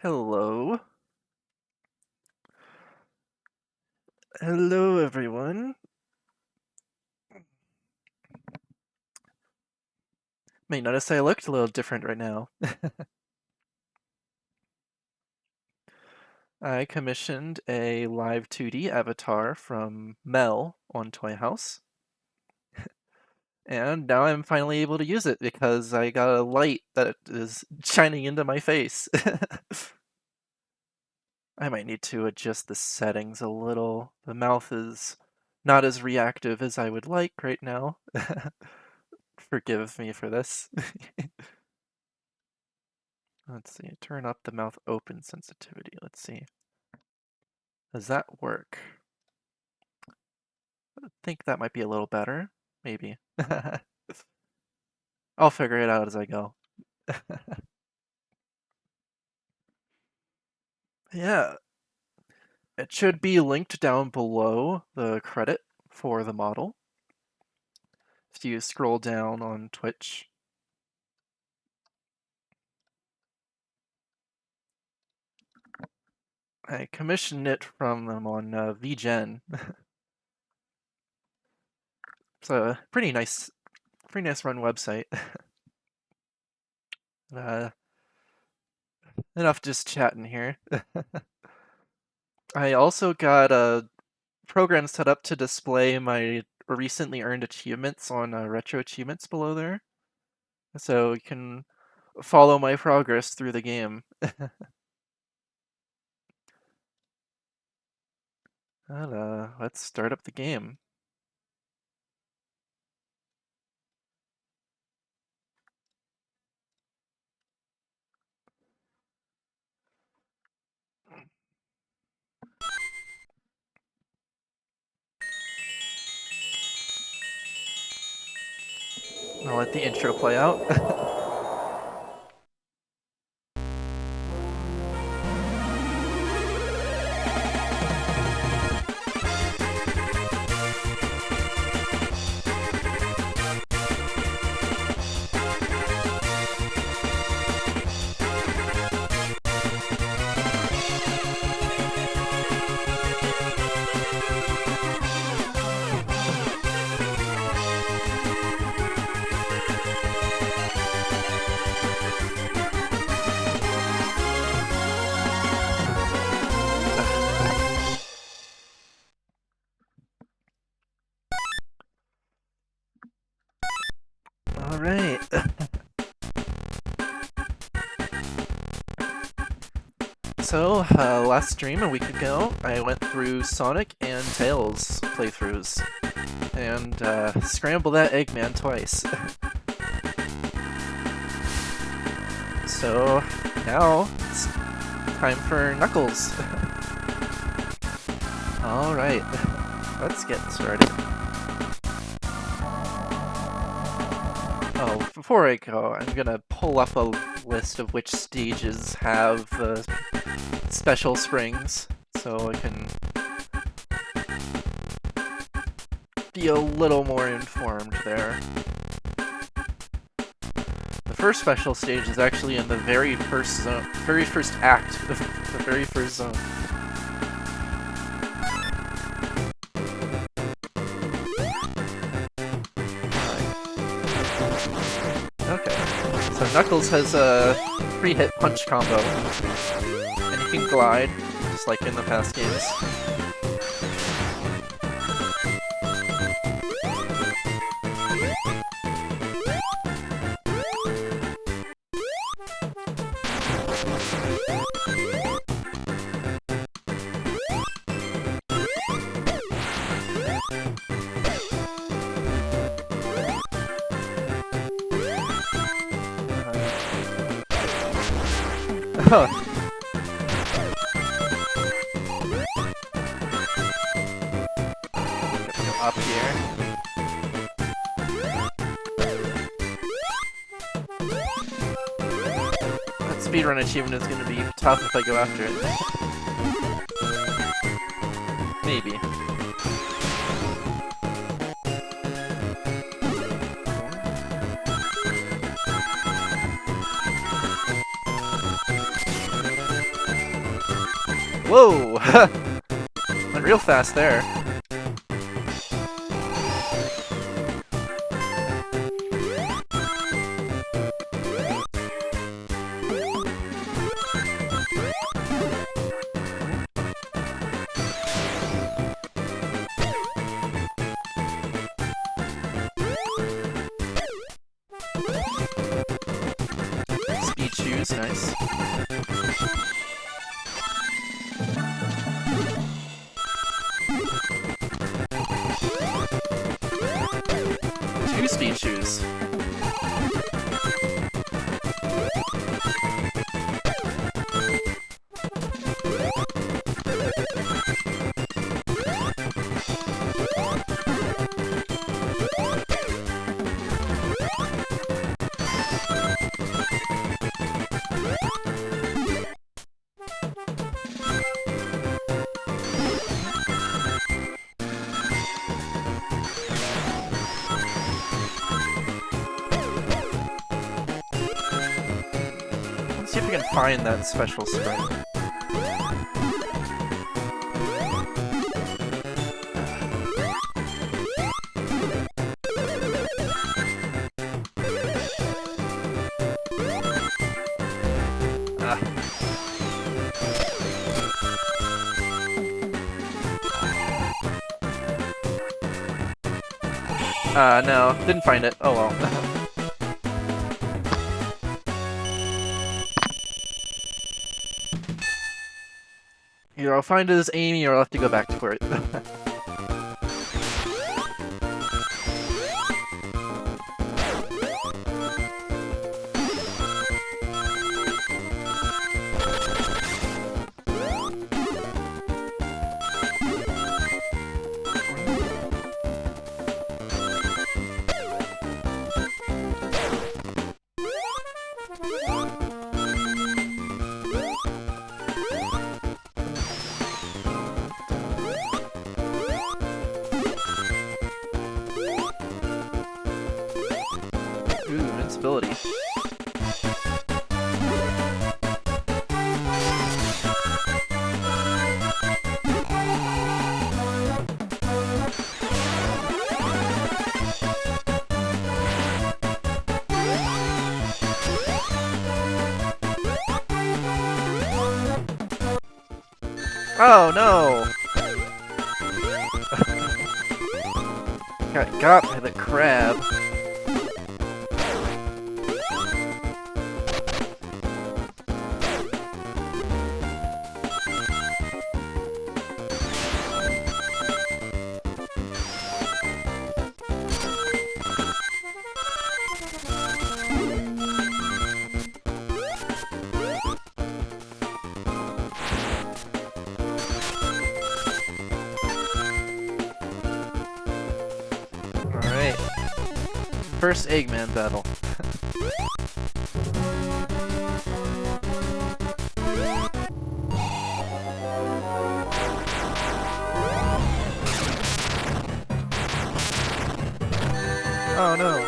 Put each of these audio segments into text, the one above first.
Hello. Hello, everyone. May notice I looked a little different right now. I commissioned a live 2D avatar from Mel on Toy House, and now I'm finally able to use it because I got a light that is shining into my face. I might need to adjust the settings a little. The mouth is not as reactive as I would like right now. Forgive me for this. Let's see, turn up the mouth open sensitivity. Let's see. Does that work? I think that might be a little better. Maybe. I'll figure it out as I go. Yeah, it should be linked down below the credit for the model. If you scroll down on Twitch. I commissioned it from them on VGen. It's a pretty nice run website. uh, Enough just chatting here. I also got a program set up to display my recently earned achievements on retro achievements below there, so you can follow my progress through the game. Let's start up the game. I'll let the intro play out. All right. So, last stream a week ago, I went through Sonic and Tails playthroughs and scrambled that Eggman twice. So now it's time for Knuckles. All right, let's get started. Oh, before I go, I'm gonna pull up a list of which stages have special springs, so I can be a little more informed there. The first special stage is actually in the very first zone, very first act of the very first zone. Okay, so Knuckles has a 3-hit punch combo, and he can glide, just like in the past games. Oh. Gotta go up here. That speedrun achievement is gonna be tough if I go after it. Maybe. Whoa! Went real fast there. Speed shoes, nice. Two speed shoes. Let's see if we can find that special spring. No, didn't find it. Oh well. Either I'll find it as Amy or I'll have to go back to it. Ooh, invincibility. Oh no! Got by the crab. Alright. First Eggman battle. Oh no.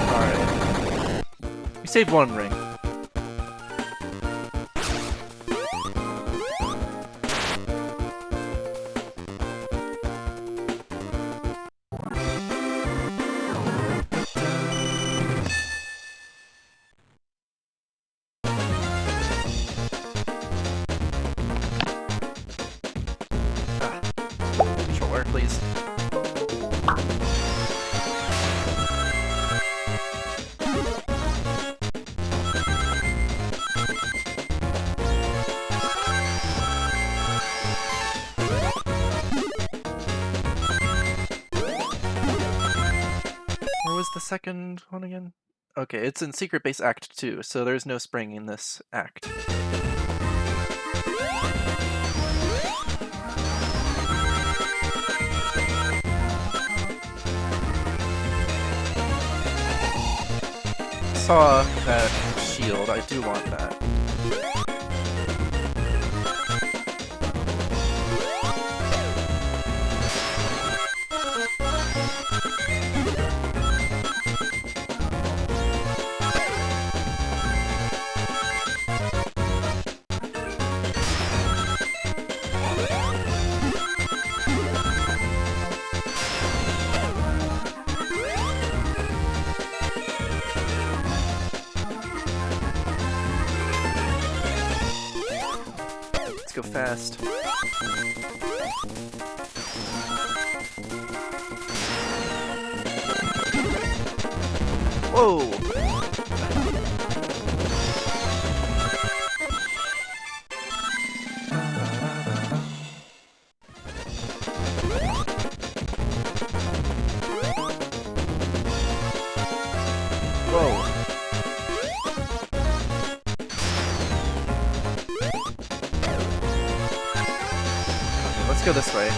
Alright. We saved one ring. Controller, please. Where was the second one again? Okay, it's in Secret Base Act 2, so there's no spring in this act. saw that shield. I do want that. Go fast. Whoa! Whoa! Let's go this way.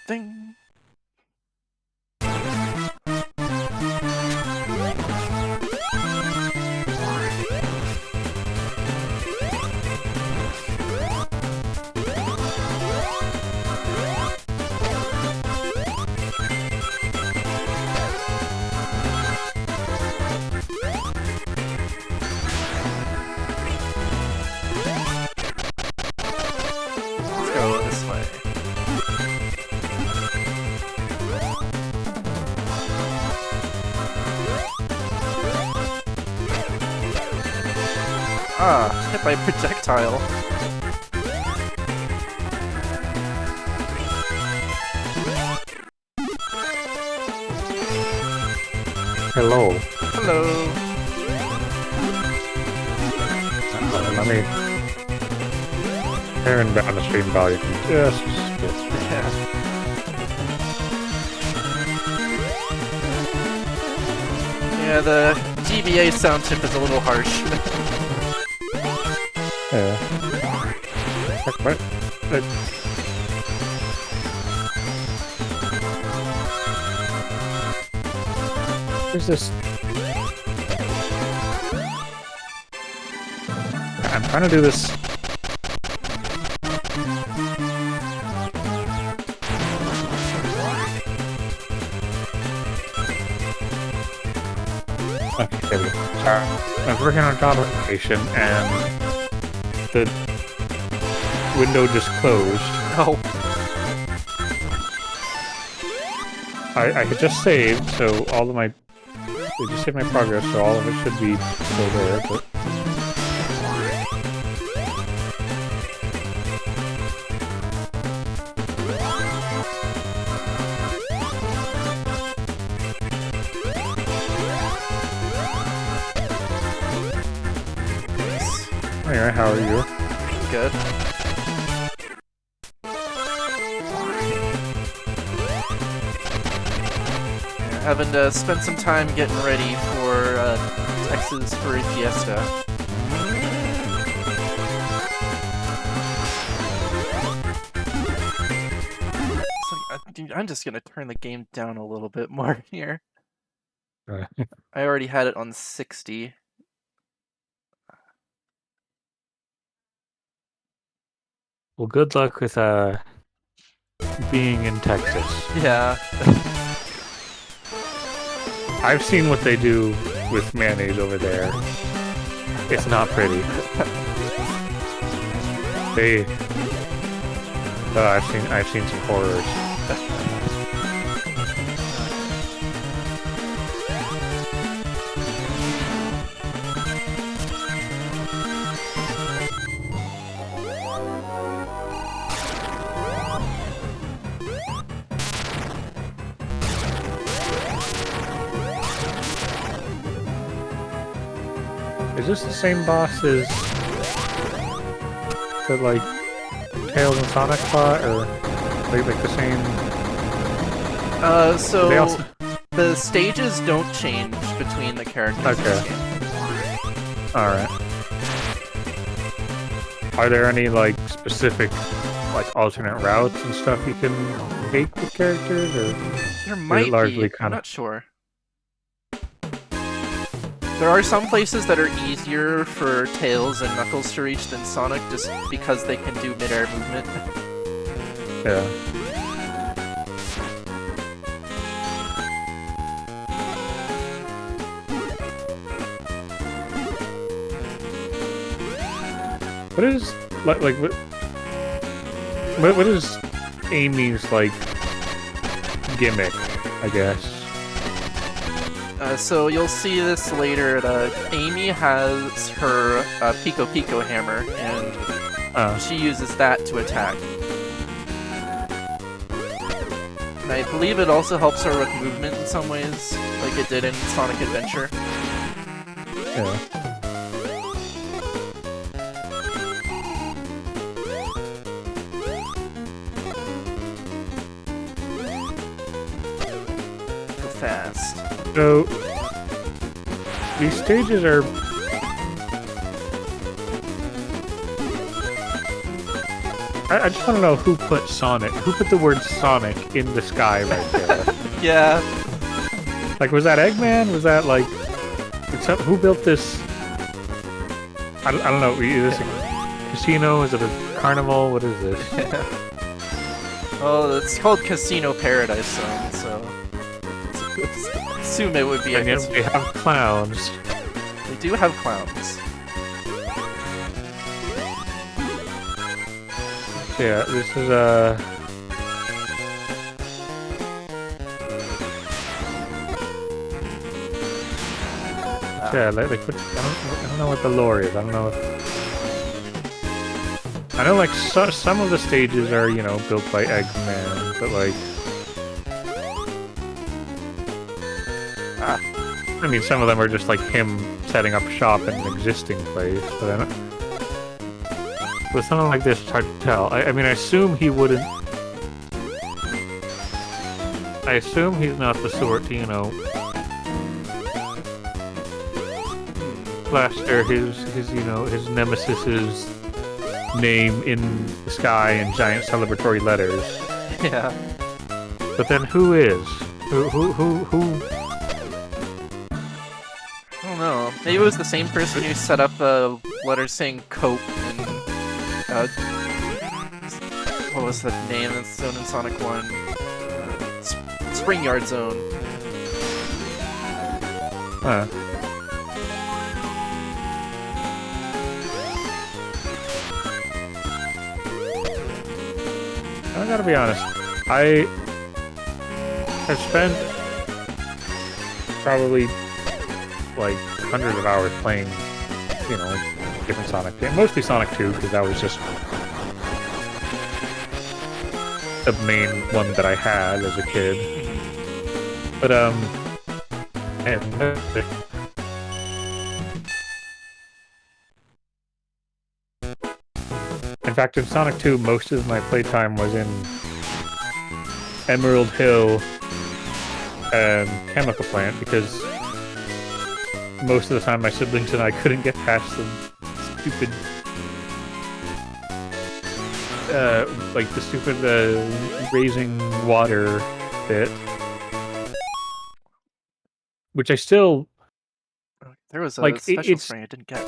Ding. Let's go this way. Ah, hit by a projectile. Hello. Hello. Let me turn down the stream volume just Yeah. Yeah, the GBA sound tip is a little harsh. yeah. What? Where's this? I'm trying to do this. Okay, there we go. I was working on a job application and the window just closed. Oh. I had just saved, so all of my... They just saved my progress, so all of it should be still there, but... Anyway, how are you? Good. Having to spend some time getting ready for Texas Furry Fiesta. I'm just gonna turn the game down a little bit more here. I already had it on 60. Well, good luck with being in Texas. Yeah. I've seen what they do with mayonnaise over there. It's not pretty. I've seen some horrors. Is this the same boss as the, like, Tails and Sonic fought, or like the same? So They also... the stages don't change between the characters in this game. Alright. Are there any, like, specific, like, alternate routes and stuff you can take with characters, or there might largely be. I'm not sure. There are some places that are easier for Tails and Knuckles to reach than Sonic, just because they can do mid-air movement. Yeah. What is like what is Amy's like gimmick, I guess? So you'll see this later. Amy has her Pico Pico hammer, and she uses that to attack. And I believe it also helps her with movement in some ways, like it did in Sonic Adventure. Yeah. Fast. So these stages are I just want to know who put the word Sonic in the sky right there. Yeah. Like, was that Eggman? Was that like who built this? I don't know. Is this a casino? Is it a carnival? What is this? Oh, it's called Casino Paradise Zone, so assume it would be. And yet they have clowns. They do have clowns. Yeah, this is yeah, like what, I don't know what the lore is. I don't know if... I know, like, some of the stages are, you know, built by Eggman, but, like... I mean, some of them are just, like, him setting up shop in an existing place, but I don't... With something like this, it's hard to tell. I mean, I assume he wouldn't... I assume he's not the sort to, you know... plaster his you know, his nemesis's name in the sky in giant celebratory letters. Yeah. But then who is? Who? I don't know. Maybe it was the same person who set up the letters saying Cope and what was the name that's shown in Sonic 1? Spring Yard Zone. Huh. I gotta be honest, I have spent probably like hundreds of hours playing, you know, different Sonic games. Mostly Sonic 2, because that was just the main one that I had as a kid. But, in fact, in Sonic 2, most of my playtime was in Emerald Hill and Chemical Plant, because most of the time my siblings and I couldn't get past the stupid, like the stupid, raising water bit. Which I still... There was a like, special spring I didn't get.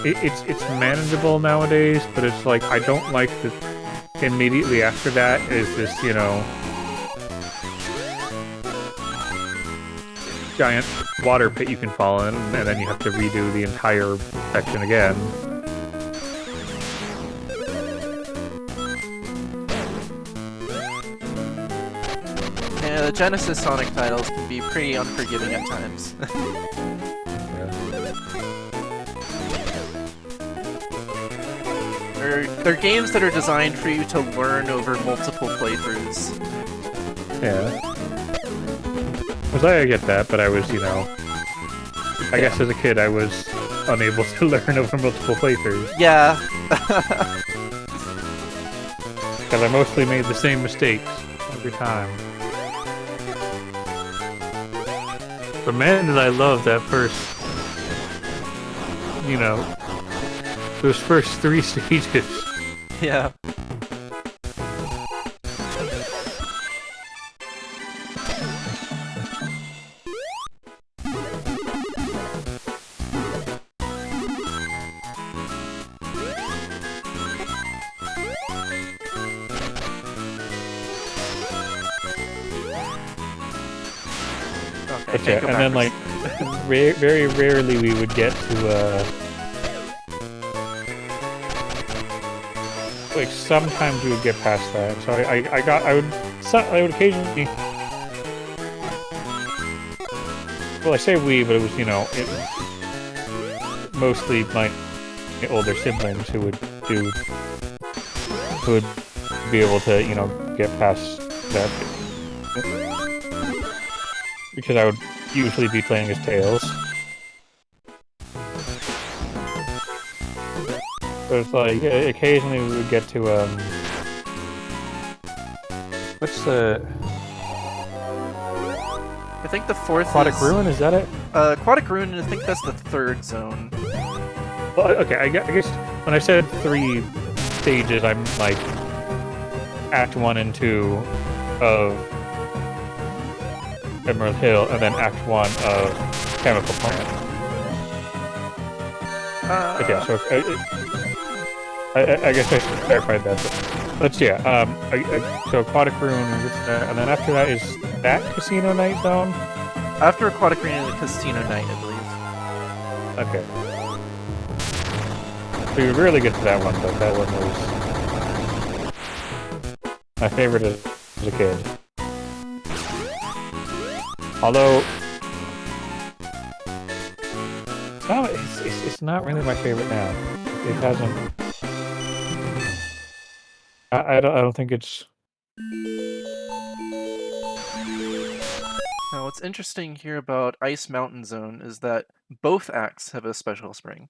It's manageable nowadays, but it's like, I don't like that immediately after that is this, you know, giant water pit you can fall in, and then you have to redo the entire section again. Yeah, the Genesis Sonic titles can be pretty unforgiving at times. They're games that are designed for you to learn over multiple playthroughs. Yeah. I get that, but I was, you know, I guess as a kid I was unable to learn over multiple playthroughs. Yeah. Because I mostly made the same mistakes every time. But man, did I love that first, you know, those first 3 stages. Yeah. Okay, But yeah, and then like very rarely we would get to like sometimes we would get past that. So I would occasionally. Well, I say we, but it was mostly my older siblings who would be able to get past that. Because I would usually be playing as Tails. So it's like, occasionally we would get to, what's the... I think the 4th Aquatic is... Ruin, is that it? Aquatic Ruin, I think that's the 3rd zone. Well, okay, I guess when I said 3 stages, I'm like Act 1 and 2 of Emerald Hill, and then Act 1 of Chemical Plant. Okay, so I guess I should clarify that. But yeah, so Aquatic Ruin, and then after that is that Casino Night Zone? After Aquatic Ruin is Casino Night, I believe. Okay. So you really get to that one, but that one was my favorite as a kid. Although, no, it's not really my favorite now. It hasn't. I don't think it's. Now, what's interesting here about Ice Mountain Zone is that both acts have a special spring.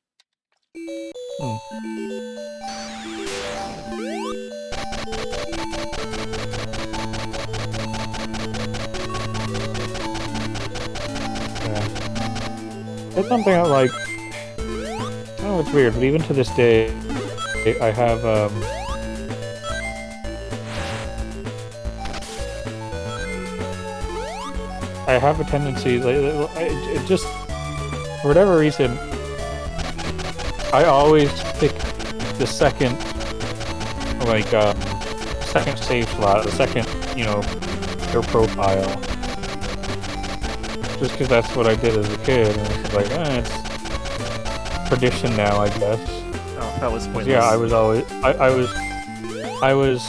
It's something I like. Oh, it's weird, but even to this day, I have a tendency, like, just for whatever reason, I always pick the second, second save slot, the second, their profile. Just because that's what I did as a kid, and it's like, it's tradition now, I guess. Oh, that was pointless. Yeah, I was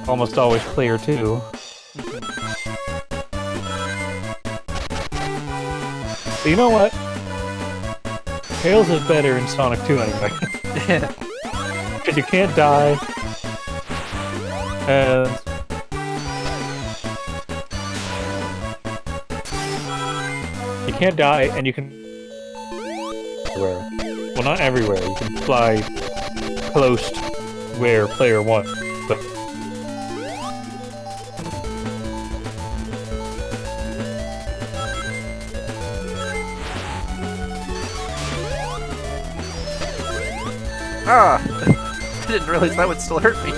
almost always player 2. But you know what? Tails is better in Sonic 2 anyway. Because you can't die, and you can't die, and you can everywhere. Well, not everywhere. You can fly close to where player 1, but I didn't realize that would still hurt me.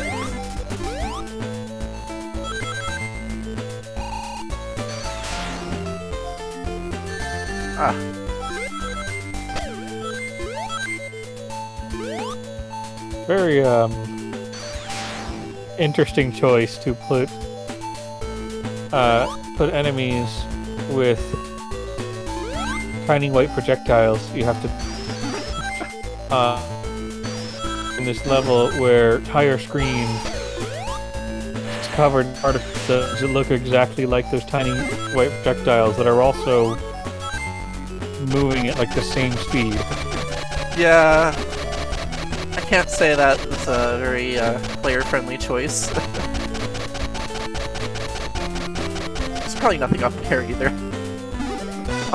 Very interesting choice to put enemies with tiny white projectiles. You have to in this level where entire screen is covered in artificers that look exactly like those tiny white projectiles that are also moving at like the same speed. Yeah, I can't say that was a very player-friendly choice. There's probably nothing up there either.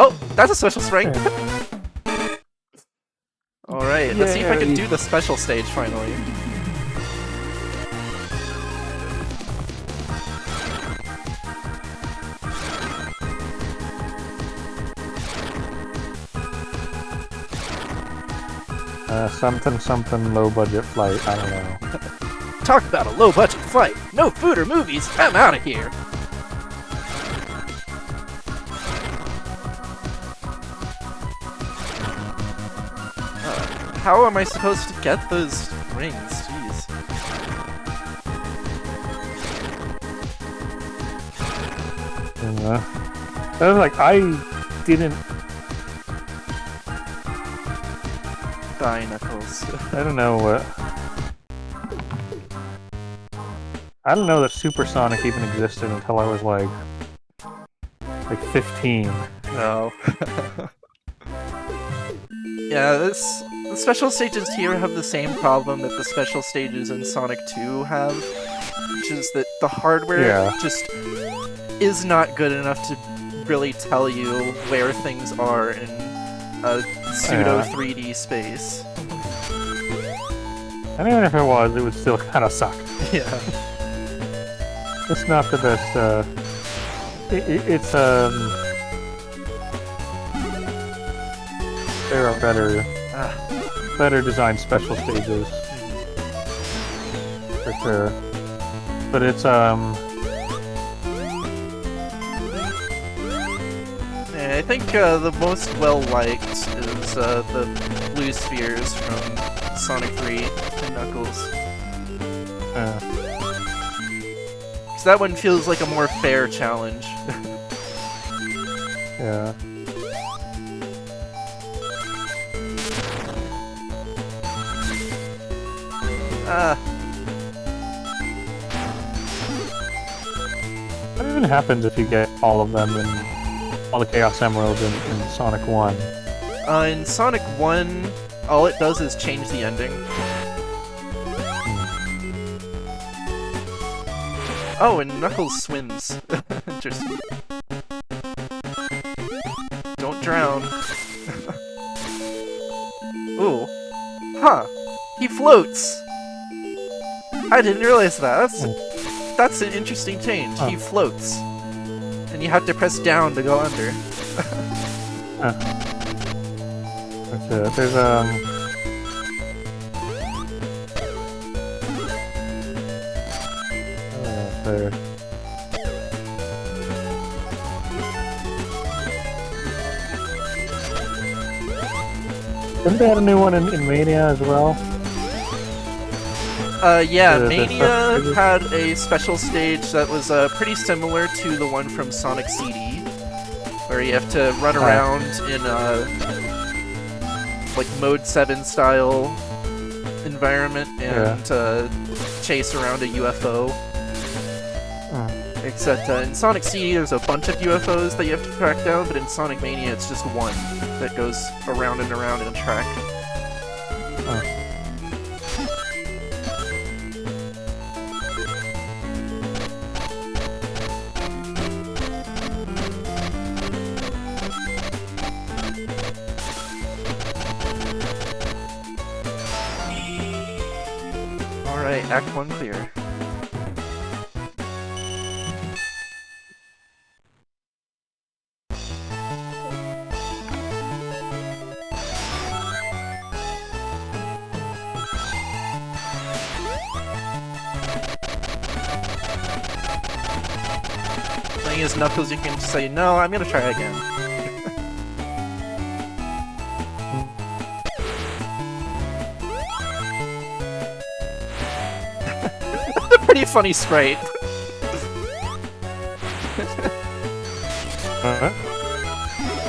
Oh, that's a special spring! Alright, let's see if I can do the special stage finally. Something low budget flight, I don't know. Talk about a low budget flight! No food or movies, I'm out of here! How am I supposed to get those rings? Jeez. I was like, I didn't... Die, Knuckles. I don't know what... I don't know that Supersonic even existed until I was like 15. No. Yeah, the special stages here have the same problem that the special stages in Sonic 2 have, which is that the hardware just is not good enough to really tell you where things are in a pseudo 3D space. And even if it was, it would still kind of suck. Yeah. It's not the best, there are better designed special stages. For sure. But it's, yeah, I think the most well-liked is the blue spheres from Sonic 3 and Knuckles. Because that one feels like a more fair challenge. Yeah. What even happens if you get all of them in all the Chaos Emeralds in Sonic 1? In Sonic 1, all it does is change the ending. Oh, and Knuckles swims. Interesting. Don't drown. Ooh. Huh. He floats! I didn't realize that. That's an interesting change. He floats. And you have to press down to go under. That's it. There's, there. Didn't they have a new one in Mania as well? Yeah, Mania had a special stage that was pretty similar to the one from Sonic CD, where you have to run around in like Mode 7 style environment and chase around a UFO. Except in Sonic CD there's a bunch of UFOs that you have to track down, but in Sonic Mania it's just one that goes around and around in a track. Alright, Act 1 clear. Thing is, Knuckles, you can just say, no, I'm gonna try again. That's a pretty funny sprite.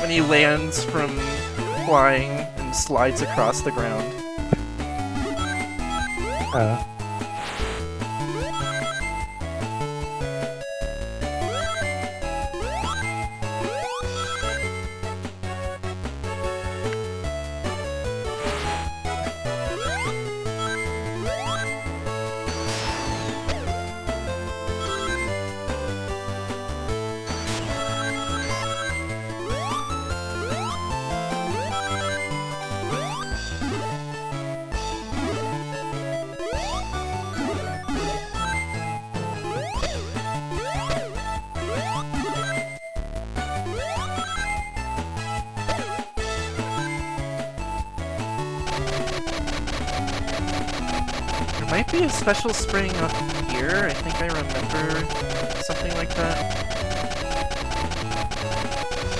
When he lands from flying and slides across the ground. might be a special spring up here. I think I remember something like that.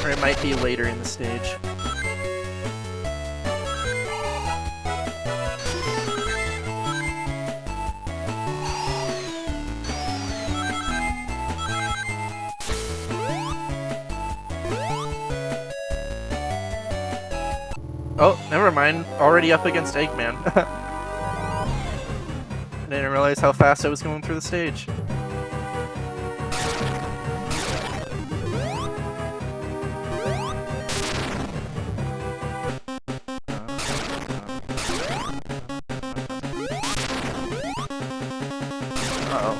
Or it might be later in the stage. Oh, never mind. Already up against Eggman. I didn't realize how fast I was going through the stage. Uh-oh.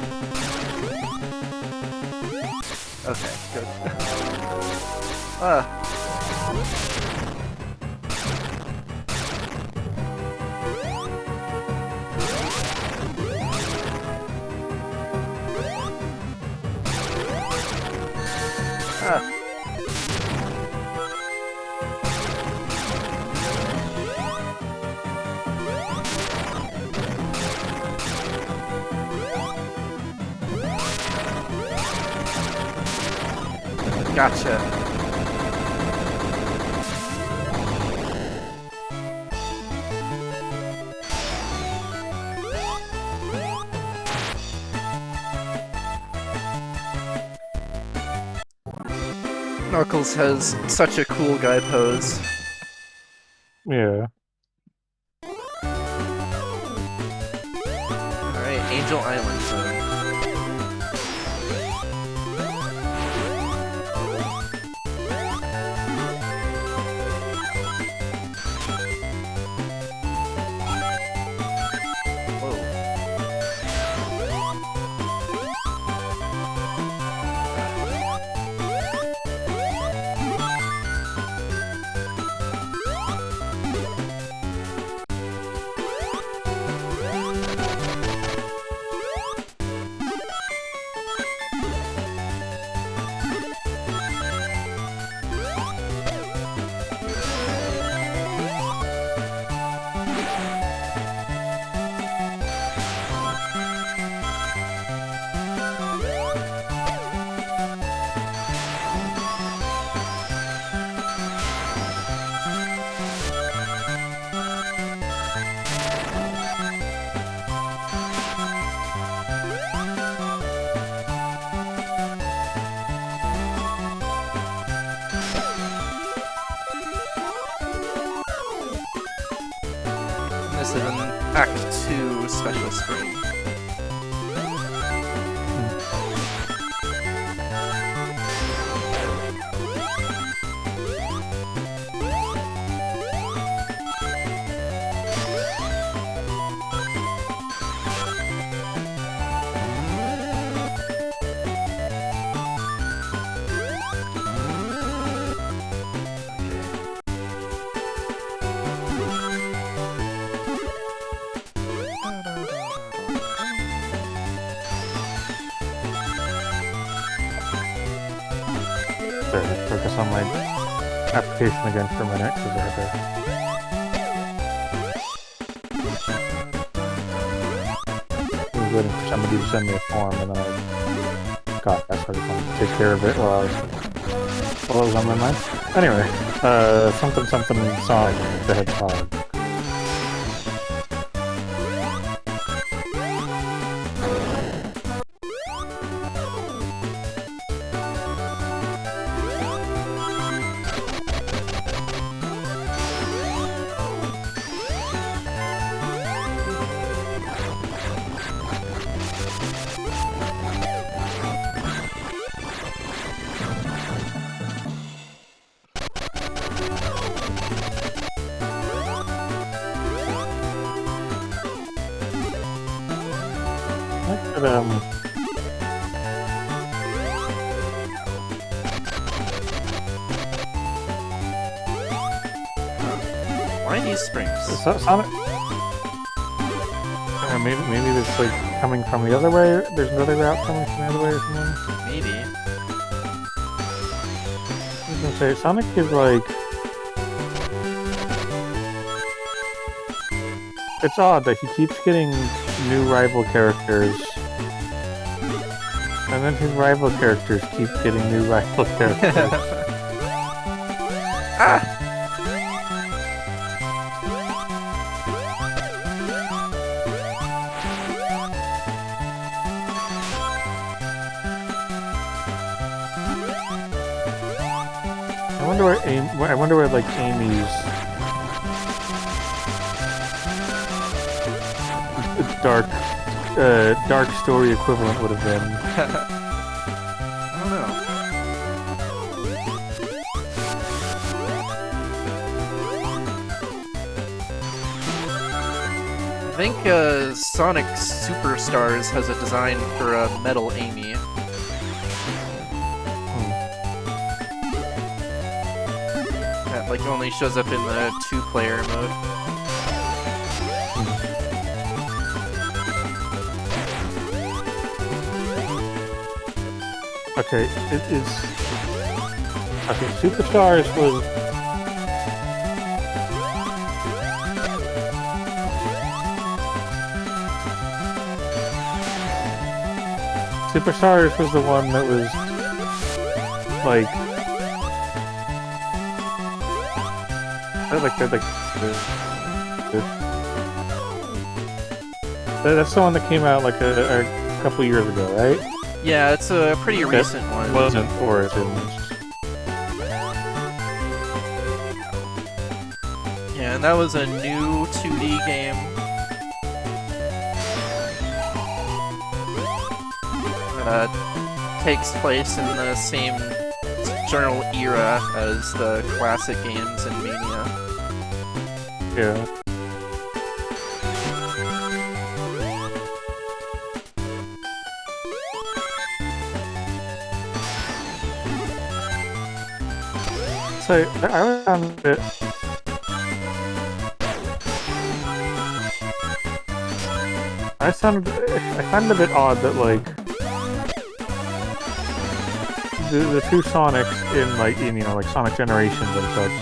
Okay, good. Gotcha. Knuckles has such a cool guy pose. Yeah. Alright, Angel Island zone. This is an Act 2 special screen. Sorry, just focus on my application again for a minute because I had to. I was waiting for somebody to send me a form, and then I got that, so I just wanted to take care of it while it was on my mind. Anyway, something Sonic the Hedgehog. Why these springs? Sonic. Maybe it's like coming from the other way. There's another route coming from the other way or something. Maybe. I was gonna say Sonic is like it's odd that he keeps getting new rival characters, and then his rival characters keep getting new rival characters. Ah! I wonder where like Amy's dark story equivalent would have been. I don't know. I think Sonic Superstars has a design for a Metal Amy. That like only shows up in the 2-player mode. Okay, it is. Okay, Superstars was. Superstars was the one that was like that's the one that came out like a couple years ago, right? Yeah, it's a pretty recent one. It wasn't Origins. Yeah, and that was a new 2D game. Takes place in the same general era as the classic games in Mania. Yeah. So I found it. I find it a bit odd that like the two Sonics in like like Sonic Generations and such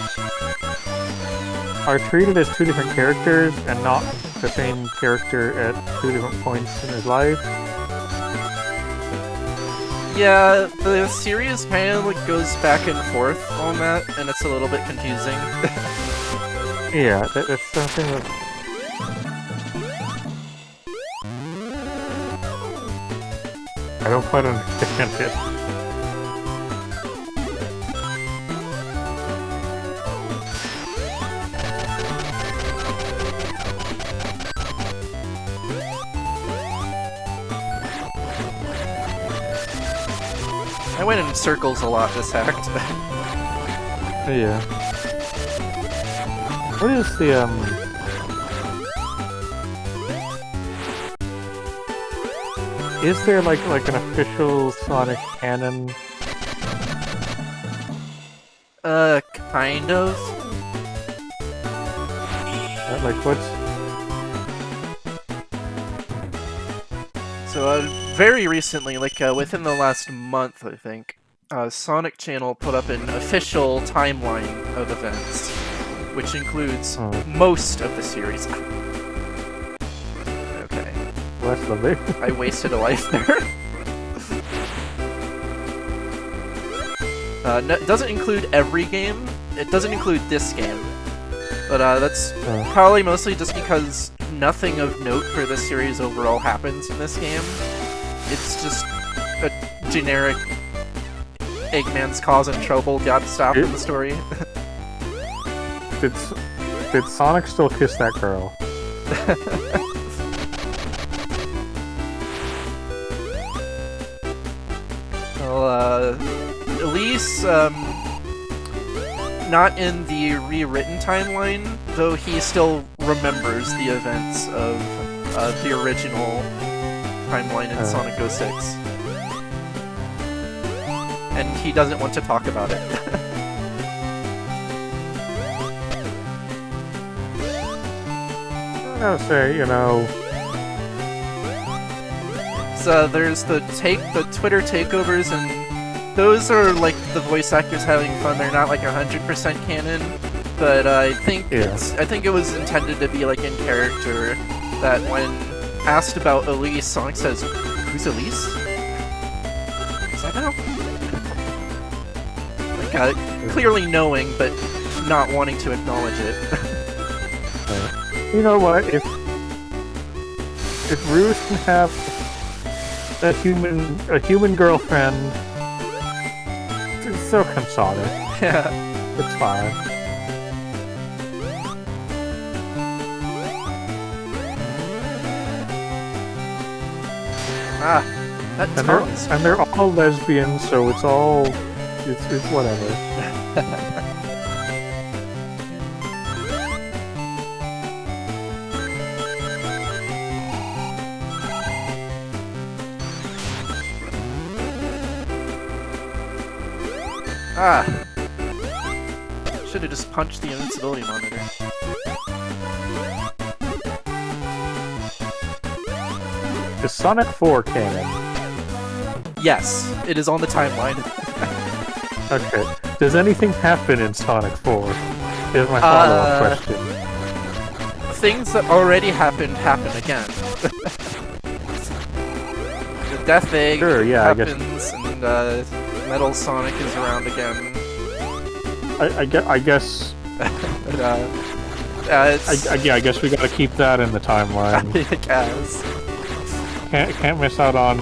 are treated as two different characters and not the same character at two different points in his life. Yeah, the series kind of like goes back and forth on that, and it's a little bit confusing. Yeah, that's something that. I don't quite understand it. I went in circles a lot this act. Yeah. What is the Is there like an official Sonic canon? Kind of. Like what's? So, very recently, like within the last month, I think, Sonic Channel put up an official timeline of events, which includes most of the series. Okay. Well, that's lovely. I wasted a life there. No, it doesn't include every game. It doesn't include this game. But that's probably mostly just because nothing of note for this series overall happens in this game. It's just a generic Eggman's causing trouble, got stopped in the story. Did Sonic still kiss that girl? Well, at least, not in the rewritten timeline, though he still remembers the events of the original timeline in Sonic 06. And he doesn't want to talk about it. I would say, So there's the Twitter takeovers, and those are like the voice actors having fun. They're not like 100% canon. but I think Yeah. I think it was intended to be like in character. That when asked about Elise, Sonic says, "Who's Elise?" Is that now? Like clearly knowing, but not wanting to acknowledge it. You know what? If Rouge can have a human girlfriend, so can Sonic. Yeah. It's fine. Ah, that tongues. And they're all lesbians, so it's whatever. Ah. Should have just punched the invincibility monitor. Is Sonic 4 canon? Yes, it is on the timeline. Okay. Does anything happen in Sonic 4? Here's my follow-up question. Things that already happened happen again. The Death Egg happens, and Metal Sonic is around again. I guess. But, I guess we gotta keep that in the timeline. I guess. Can't miss out on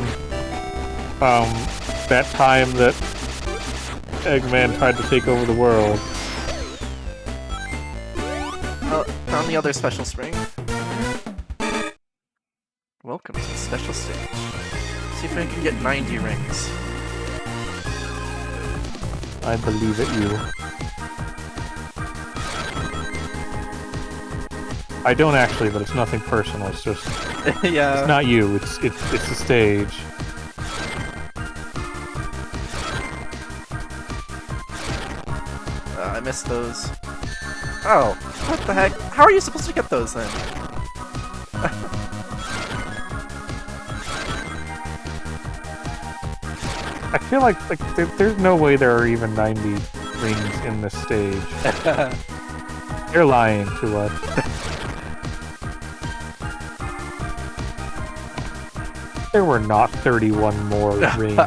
that time that Eggman tried to take over the world. Oh, found the other special spring. Welcome to the special stage. See if I can get 90 rings. I believe it, you. I don't actually, but it's nothing personal. It's just yeah. It's not you. It's the stage. I missed those. Oh, what the heck? How are you supposed to get those then? I feel like there's no way there are even 90 rings in this stage. You're lying to us. There were not 31 more rings.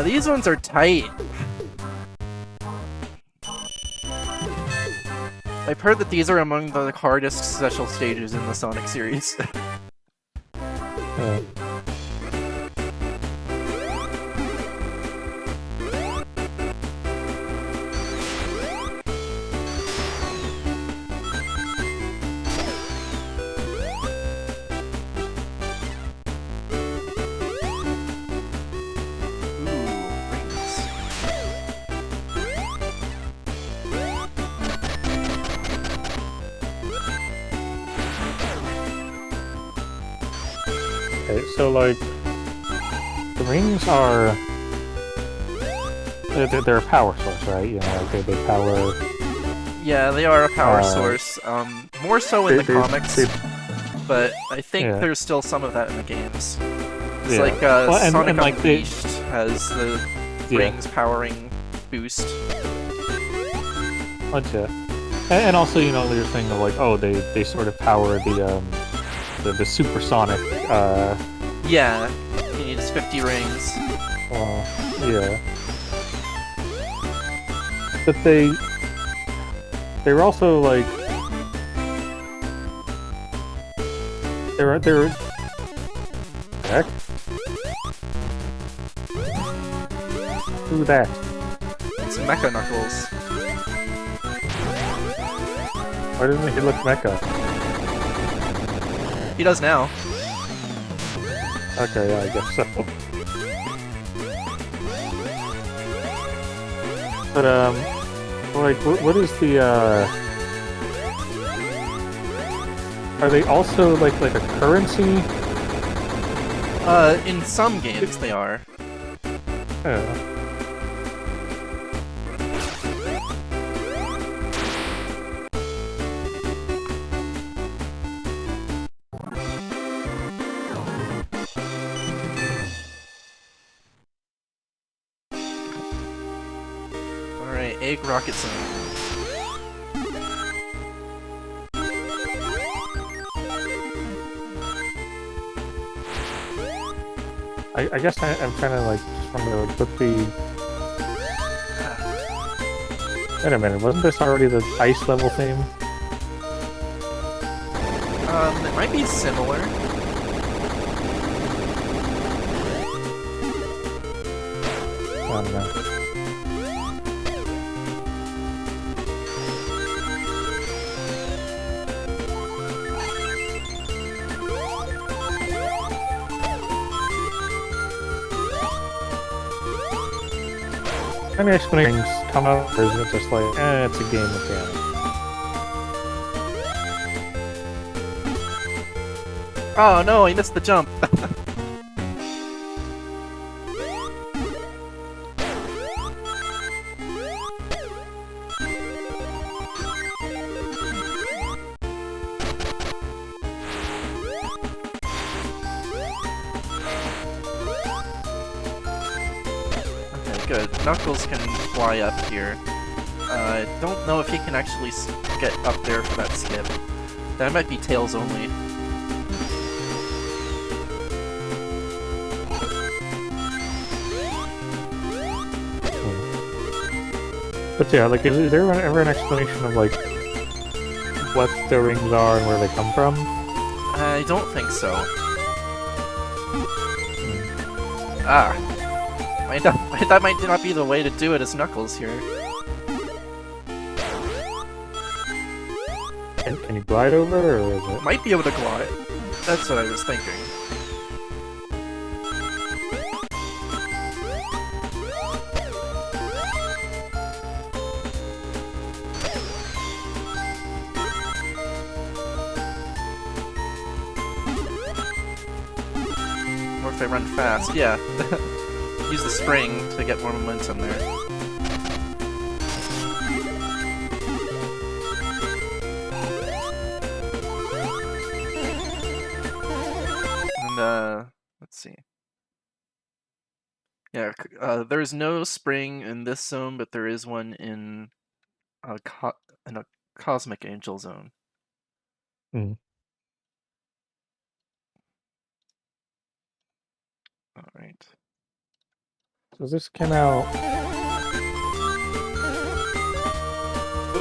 These ones are tight. I've heard that these are among the hardest special stages in the Sonic series. Okay, so like the rings are they're a power source, right? You know, like they power. Yeah, they are a power source. More so in the comics, but I think there's still some of that in the games. It's like Sonic Unleashed has the rings powering boost. Gotcha. And also, you know, there's a thing of like, oh, they sort of power the supersonic. Yeah, he needs 50 rings. Yeah. But they're also like they're heck? Who's that? It's Mecha Knuckles. Why doesn't he look mecha? He does now. Okay, yeah, I guess so. But like, what is the are they also like a currency? In some games they are. Yeah. Egg Rocket Zone. I guess I'm trying to like just wonder like what the. Wait a minute, wasn't this already the ice level theme? It might be similar. I don't know. Any explanations come up, or is it just like, it's a game mechanic? Oh no, I missed the jump. Good. Knuckles can fly up here. I don't know if he can actually get up there for that skip. That might be Tails only. But yeah, like, is there ever an explanation of, like, what the rings are and where they come from? I don't think so. Ah. That might not be the way to do it as Knuckles here. Can you glide over, or is it? Might be able to glide. That's what I was thinking. Or if I run fast, yeah. Use the spring to get more momentum there. And, let's see. Yeah, there's no spring in this zone, but there is one in a Cosmic Angel zone. Hmm. Alright. So this came out...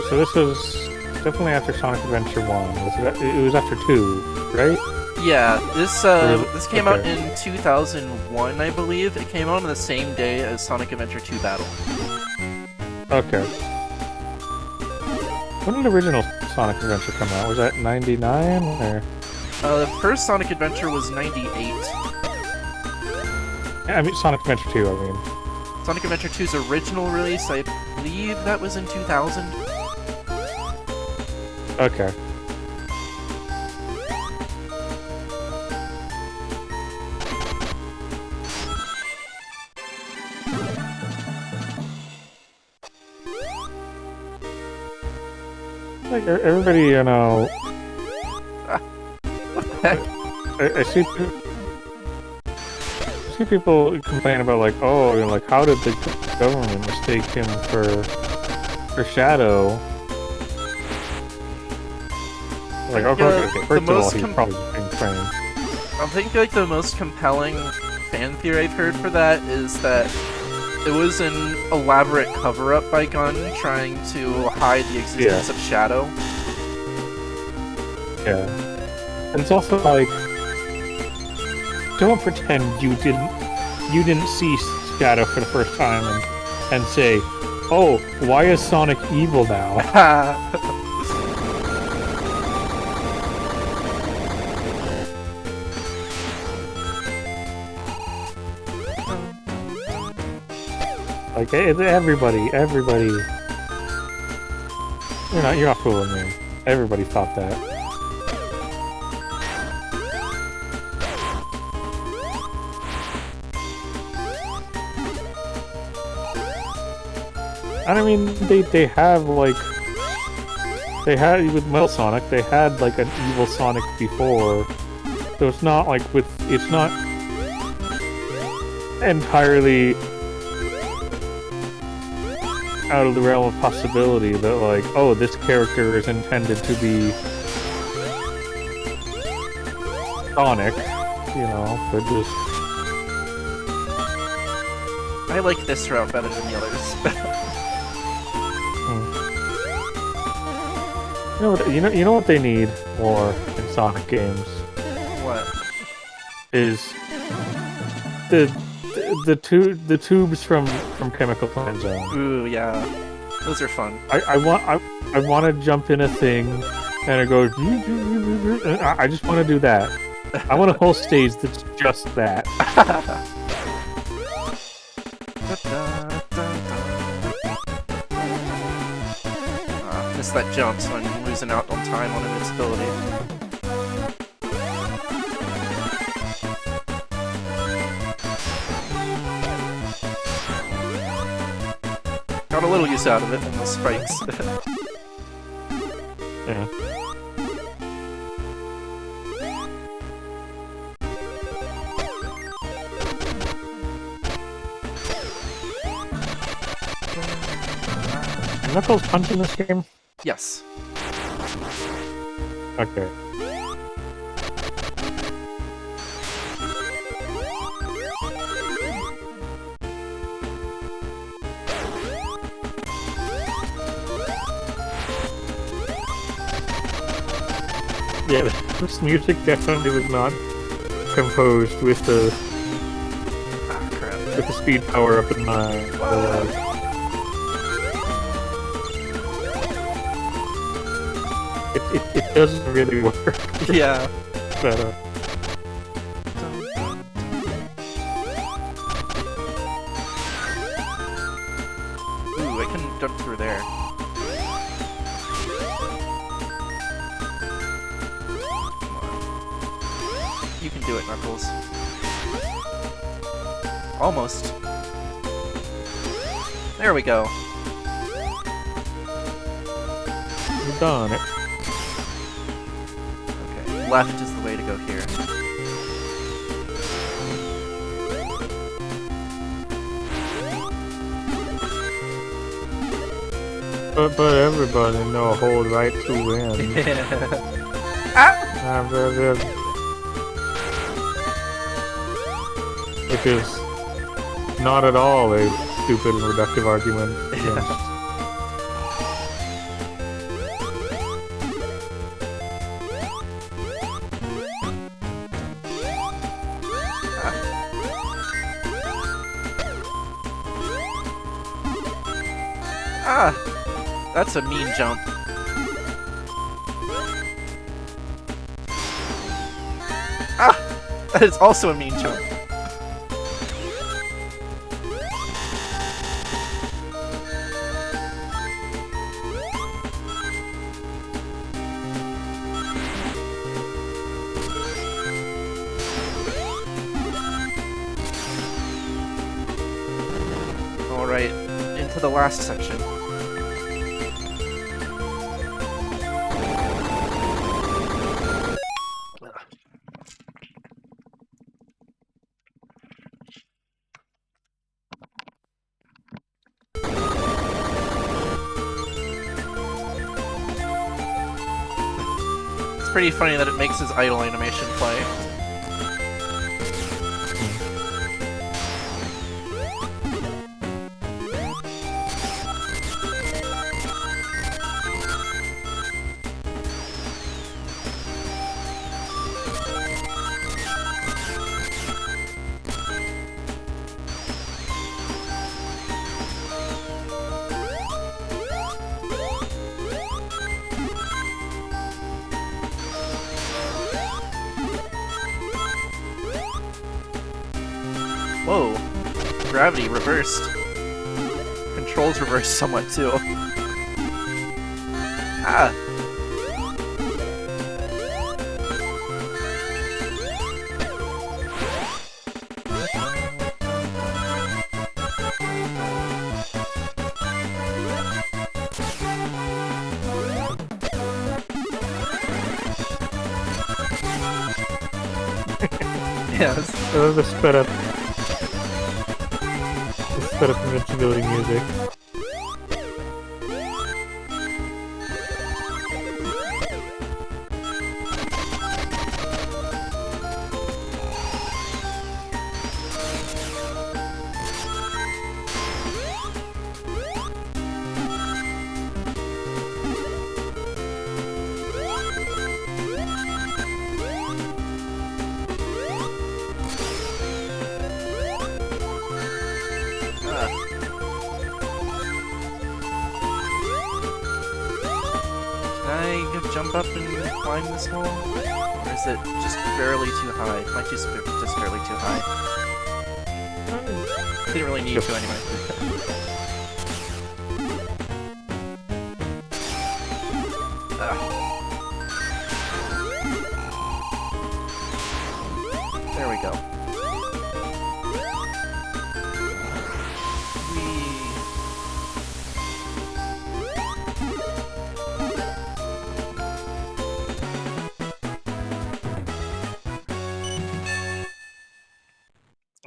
So this was definitely after Sonic Adventure 1. It was after 2, right? Yeah, this came out in 2001, I believe. It came out on the same day as Sonic Adventure 2 Battle. Okay. When did the original Sonic Adventure come out? Was that 99, or...? The first Sonic Adventure was 98. I mean, Sonic Adventure 2, I mean. Sonic Adventure 2's original release, I believe that was in 2000. Okay. Like, everybody, you know... What the heck? I see people complain about, like, oh, you know, like, how did the government mistake him for Shadow? Like, okay, first of all, he's probably just being trained. I think, like, the most compelling fan theory I've heard for that is that it was an elaborate cover-up by Gunn trying to hide the existence of Shadow. Yeah. And it's also like, don't pretend you didn't see Shadow for the first time and say, oh, why is Sonic evil now? Like, everybody. You're not fooling me. Everybody thought that. And I mean, they have, like... They had, with Metal Sonic, they had, like, an evil Sonic before. So it's not, like, it's not... entirely... out of the realm of possibility that, like, oh, this character is intended to be Sonic, you know, but just... I like this route better than the others. You know what they need more in Sonic games? What? Is the tubes from Chemical Plant Zone. Ooh, yeah. Those are fun. I want to jump in a thing and it goes. I just want to do that. I want a whole stage that's just that. Missed that jump, so I'm losing out on time on invincibility. Got a little use out of it in the spikes. Yeah. Knuckles punch in this game? Yes. Okay. Yeah, this music definitely was not composed with the with the speed power up in mind. It doesn't really work. Yeah. But, Ooh, I can jump through there. Come on. You can do it, Knuckles. Almost. There we go. you've done it. Okay, left is the way to go here. But everybody know hold right to win. Which is not at all a stupid and reductive argument. Ah! That's a mean jump. Ah! That is also a mean jump. Alright, into the last section. It's pretty funny that it makes his idle animation play. Whoa, gravity reversed. Controls reversed somewhat too. Ah! Yes. I love the sped up invincibility music. jump up and climb this wall? Or is it just barely too high? It might just barely too high. Didn't really need to anyway. There we go.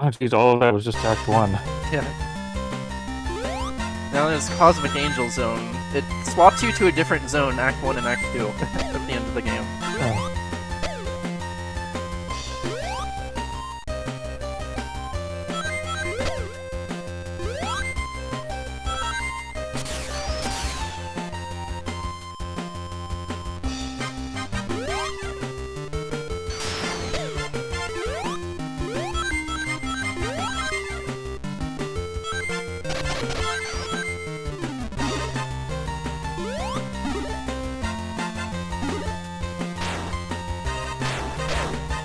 Oh jeez, all of that was just Act 1. Yeah. Now there's Cosmic Angel Zone. It swaps you to a different zone, Act 1 and Act 2, at the end of the game. Oh.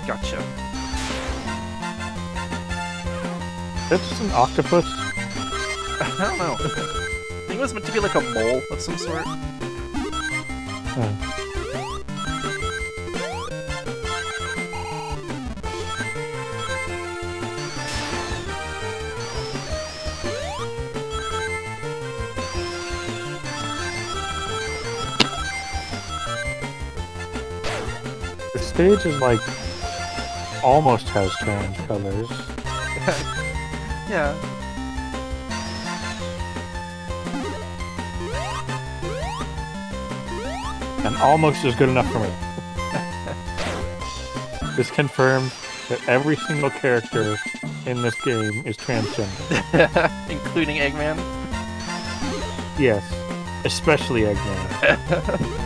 Gotcha. That's just an octopus? I don't know. I think it was meant to be like a mole of some sort. Oh. The stage is like almost has strange colors. Yeah. And almost is good enough for me. This confirmed that every single character in this game is transgender. Including Eggman? Yes, especially Eggman.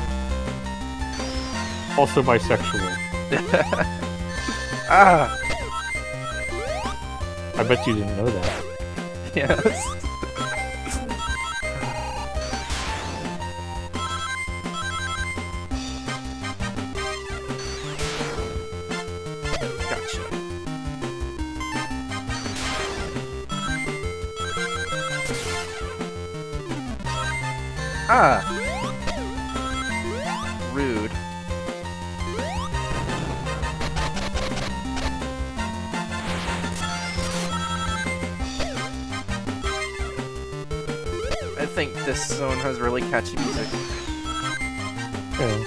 Also bisexual. Ah! I bet you didn't know that. Yes. Gotcha. Ah! Rude. I think this zone has really catchy music. Yeah.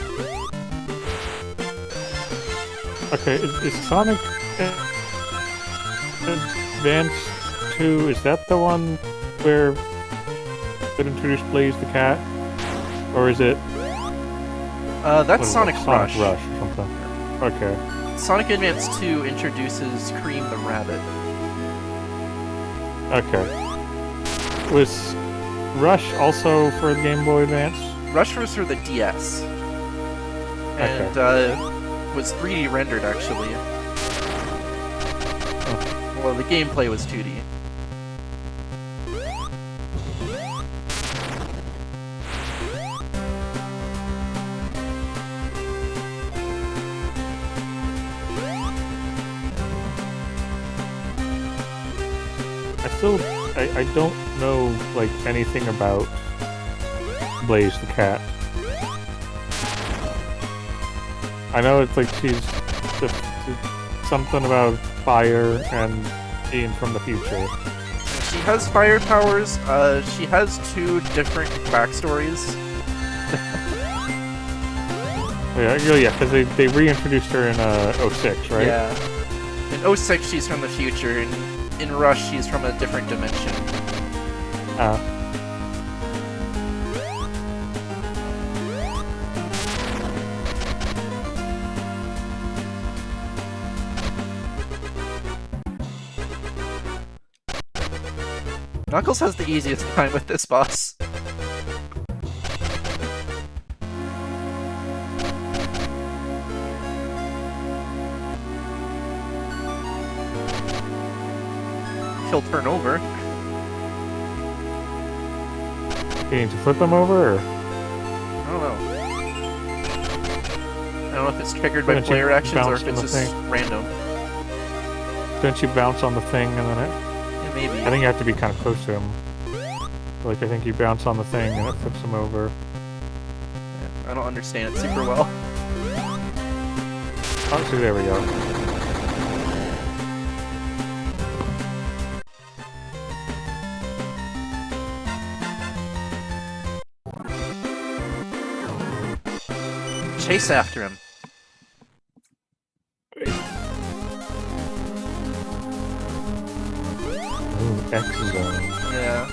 Okay, is Sonic Advance 2, is that the one where it introduced Blaze the cat? Or is it... That's Sonic Rush. Rush or something. Okay. Sonic Advance 2 introduces Cream the Rabbit. Okay. Was Rush also for the Game Boy Advance? Rush was for the DS. And, was 3D rendered, actually. Oh. Well, the gameplay was 2D. I don't know, like, anything about Blaze the cat. I know it's like she's something about fire and being from the future. She has fire powers. She has 2 different backstories. Yeah, because they reintroduced her in 06, right? Yeah. In 06, she's from the future, and in Rush, she's from a different dimension. Knuckles has the easiest time with this boss. He'll turn over. You need to flip him over, or? I don't know. don't know if it's triggered by Don't you player actions or bounce if on it's the just thing? random. Don't you bounce on the thing and then it... Yeah, maybe. I think you have to be kind of close to him. Like, I think you bounce on the thing and it flips him over. I don't understand it super well. Oh, see, there we go. Chase after him. Ooh, X zone. Yeah.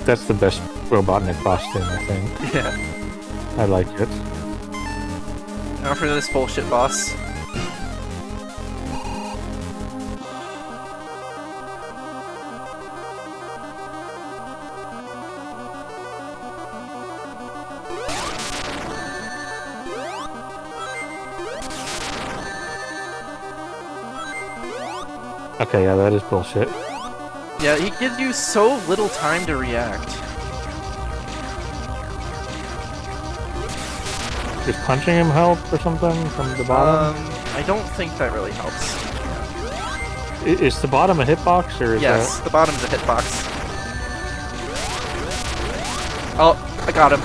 That's the best Robotnik costume, I think. Yeah. I like it. Now for this bullshit boss. Okay, yeah, that is bullshit. Yeah, he gives you so little time to react. Is punching him help or something from the bottom? I don't think that really helps. Is the bottom a hitbox or is Yes, the bottom's a hitbox. Oh, I got him.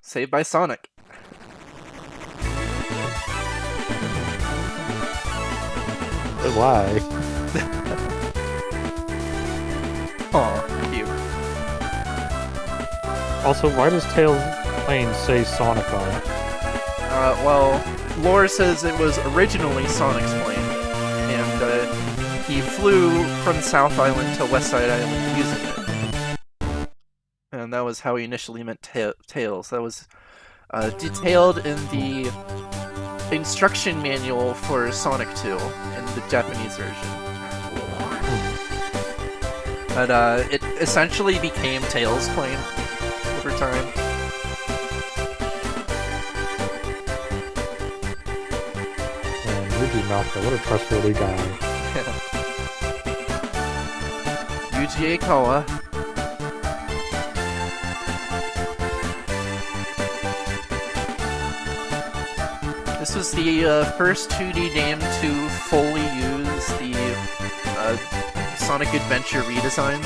Saved by Sonic. But why? Aw, cute. Also, why does Tails' plane say Sonic on it? Well, lore says it was originally Sonic's plane, and he flew from South Island to West Side Island using it. And that was how he initially meant Tails. That was detailed in the instruction manual for Sonic 2 in the Japanese version. But it essentially became Tails' plane over time. Man, Yuji Naka, what a trustworthy guy. Yuji Aikawa. This was the first 2D game to fully use the Sonic Adventure redesigns.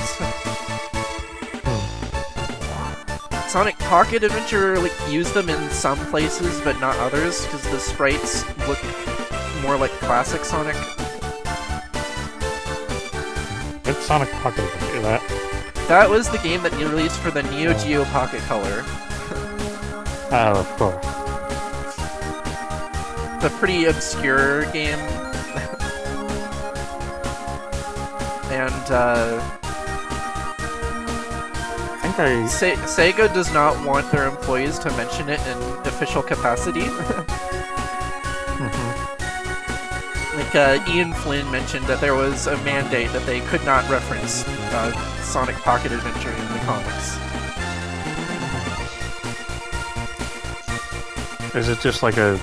Sonic Pocket Adventure used them in some places, but not others, because the sprites look more like classic Sonic. It's Sonic Pocket Adventure, that. That was the game that you released for the Neo Geo Pocket Color. Oh, of course. It's a pretty obscure game. And I think Sega does not want their employees to mention it in official capacity. Ian Flynn mentioned that there was a mandate that they could not reference Sonic Pocket Adventure in the comics. Is it just like a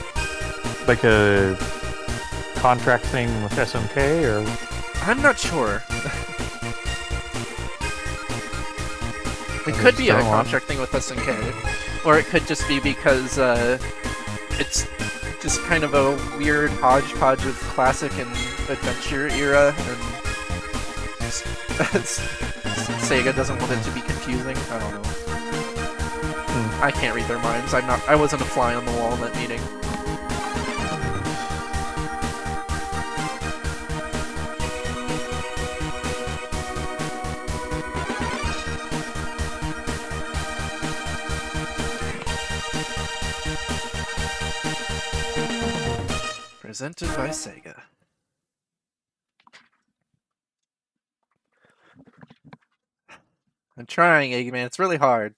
contract thing with SNK, or? I'm not sure. It could be a contract thing with SNK, or it could just be because it's just kind of a weird hodgepodge of classic and adventure era, and Sega doesn't want it to be confusing. I don't know. I can't read their minds. I wasn't a fly on the wall in that meeting. Presented by Sega. I'm trying, Eggman. It's really hard.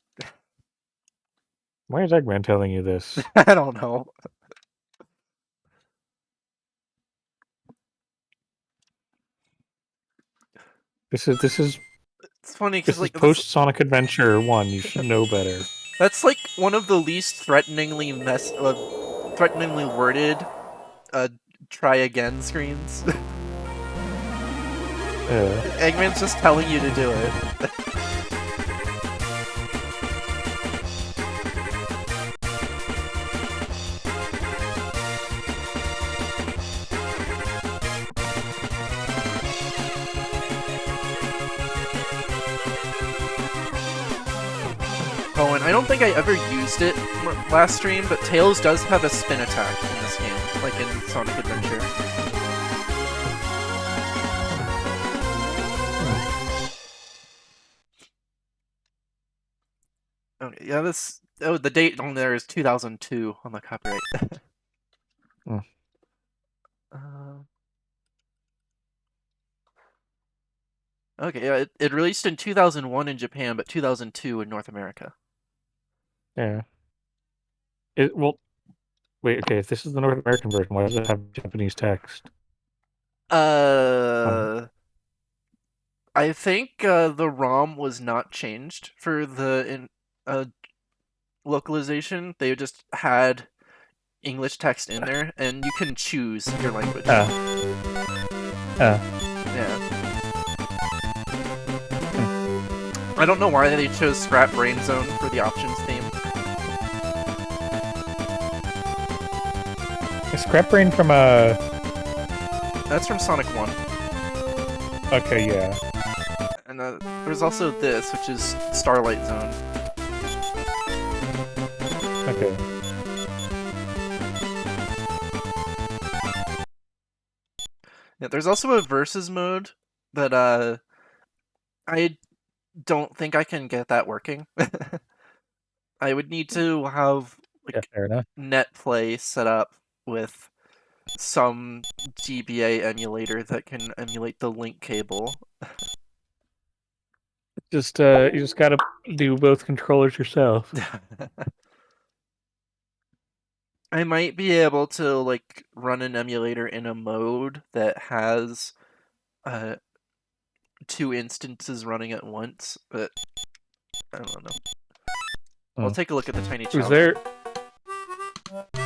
Why is Eggman telling you this? I don't know. This is It's funny because like post Sonic Adventure 1. You should know better. That's like one of the least threateningly worded try again screens. Eggman's just telling you to do it. Oh, and I don't think I ever used it last stream, but Tails does have a spin attack in this game, like in Sonic Adventure. Okay, yeah, the date on there is 2002 on the copyright. Okay, yeah, it released in 2001 in Japan, but 2002 in North America. Yeah. Well, wait, okay, if this is the North American version, why does it have Japanese text? I think the ROM was not changed for the localization. They just had English text in there, and you can choose your language. Yeah. I don't know why they chose Scrap Brain Zone for the options theme. Is Scrap Brain from That's from Sonic 1. Okay, yeah. And there's also this, which is Starlight Zone. Okay. Yeah, there's also a versus mode that I don't think I can get that working. I would need to have like net play set up with some GBA emulator that can emulate the link cable. You just gotta do both controllers yourself. I might be able to like run an emulator in a mode that has 2 instances running at once, but I don't know. I'll take a look at the tiny challenge.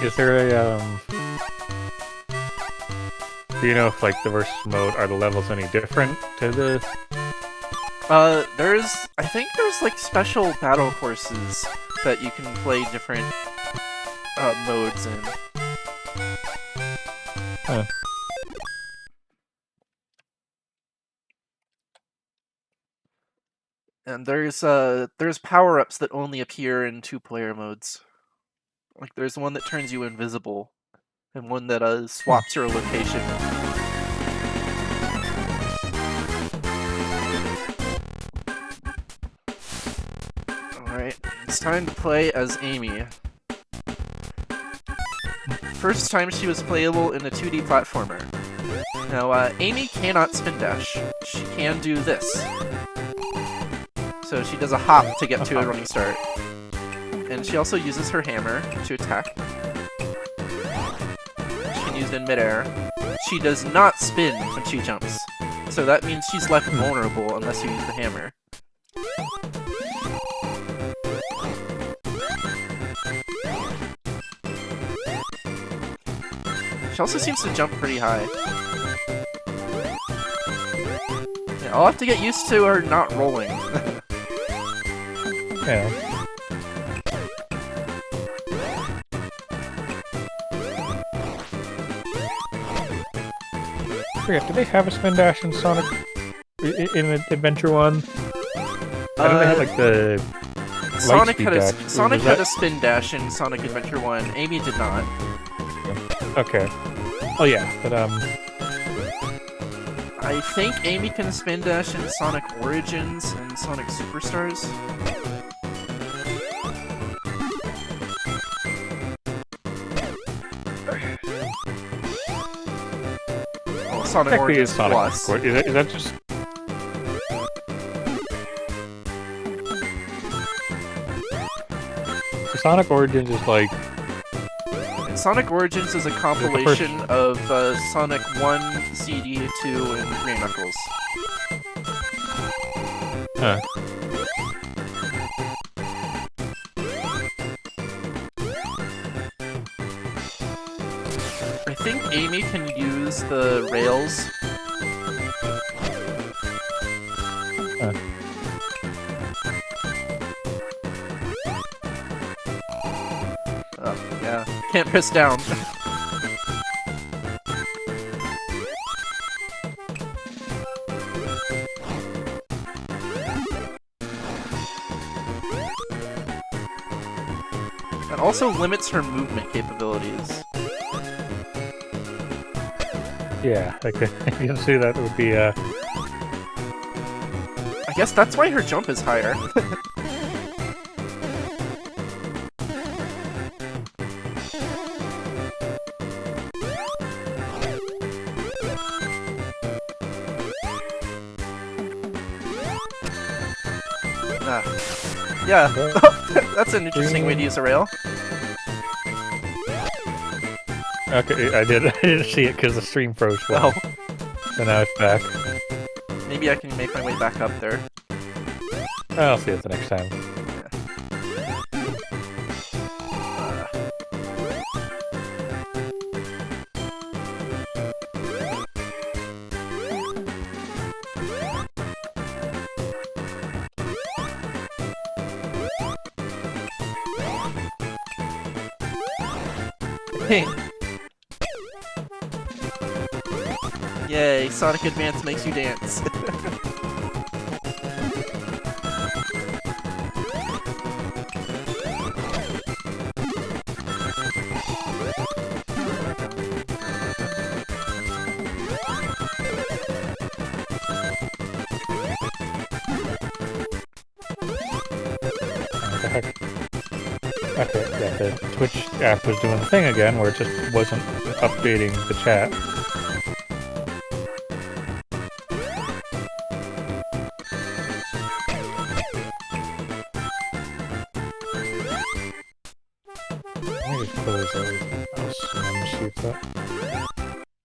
Is there a do you know if like the versus mode are the levels any different to the? I think there's like special battle courses that you can play different modes in. And there's power-ups that only appear in 2-player modes. Like there's one that turns you invisible, and one that swaps your location. Alright, it's time to play as Amy. First time she was playable in a 2D platformer. Now, Amy cannot spin dash. She can do this. So she does a hop to get to a running start. And she also uses her hammer to attack. She can use it in midair. She does not spin when she jumps. So that means she's left vulnerable unless you use the hammer. She also seems to jump pretty high. Yeah, I'll have to get used to her not rolling. Yeah. Do they have a spin dash in Sonic in Adventure 1? I know they had like the Sonic Lightspeed dash. Sonic Was had that- a spin dash in Sonic Adventure 1. Amy did not. Okay. Oh yeah, but I think Amy can spin dash in Sonic Origins and Sonic Superstars. Oh, Sonic technically Origins it's Sonic. Plus. Is that just? So Sonic Origins is like. Sonic Origins is a compilation of Sonic 1, CD, 2, and 3 Knuckles. Huh. I think Amy can use the rails. Huh. Yeah, can't press down. That also limits her movement capabilities. Yeah, like you can see that would be I guess that's why her jump is higher. Yeah, that's an interesting way to use a rail. okay. I didn't see it because the stream froze. Oh, So now it's back. maybe I can make my way back up there. I'll see it the next time. Hey. Yay, Sonic Advance makes you dance. What the heck? Okay, yeah, the Twitch app was doing the thing again where it just wasn't updating the chat. Let me just close everything else and then see if that...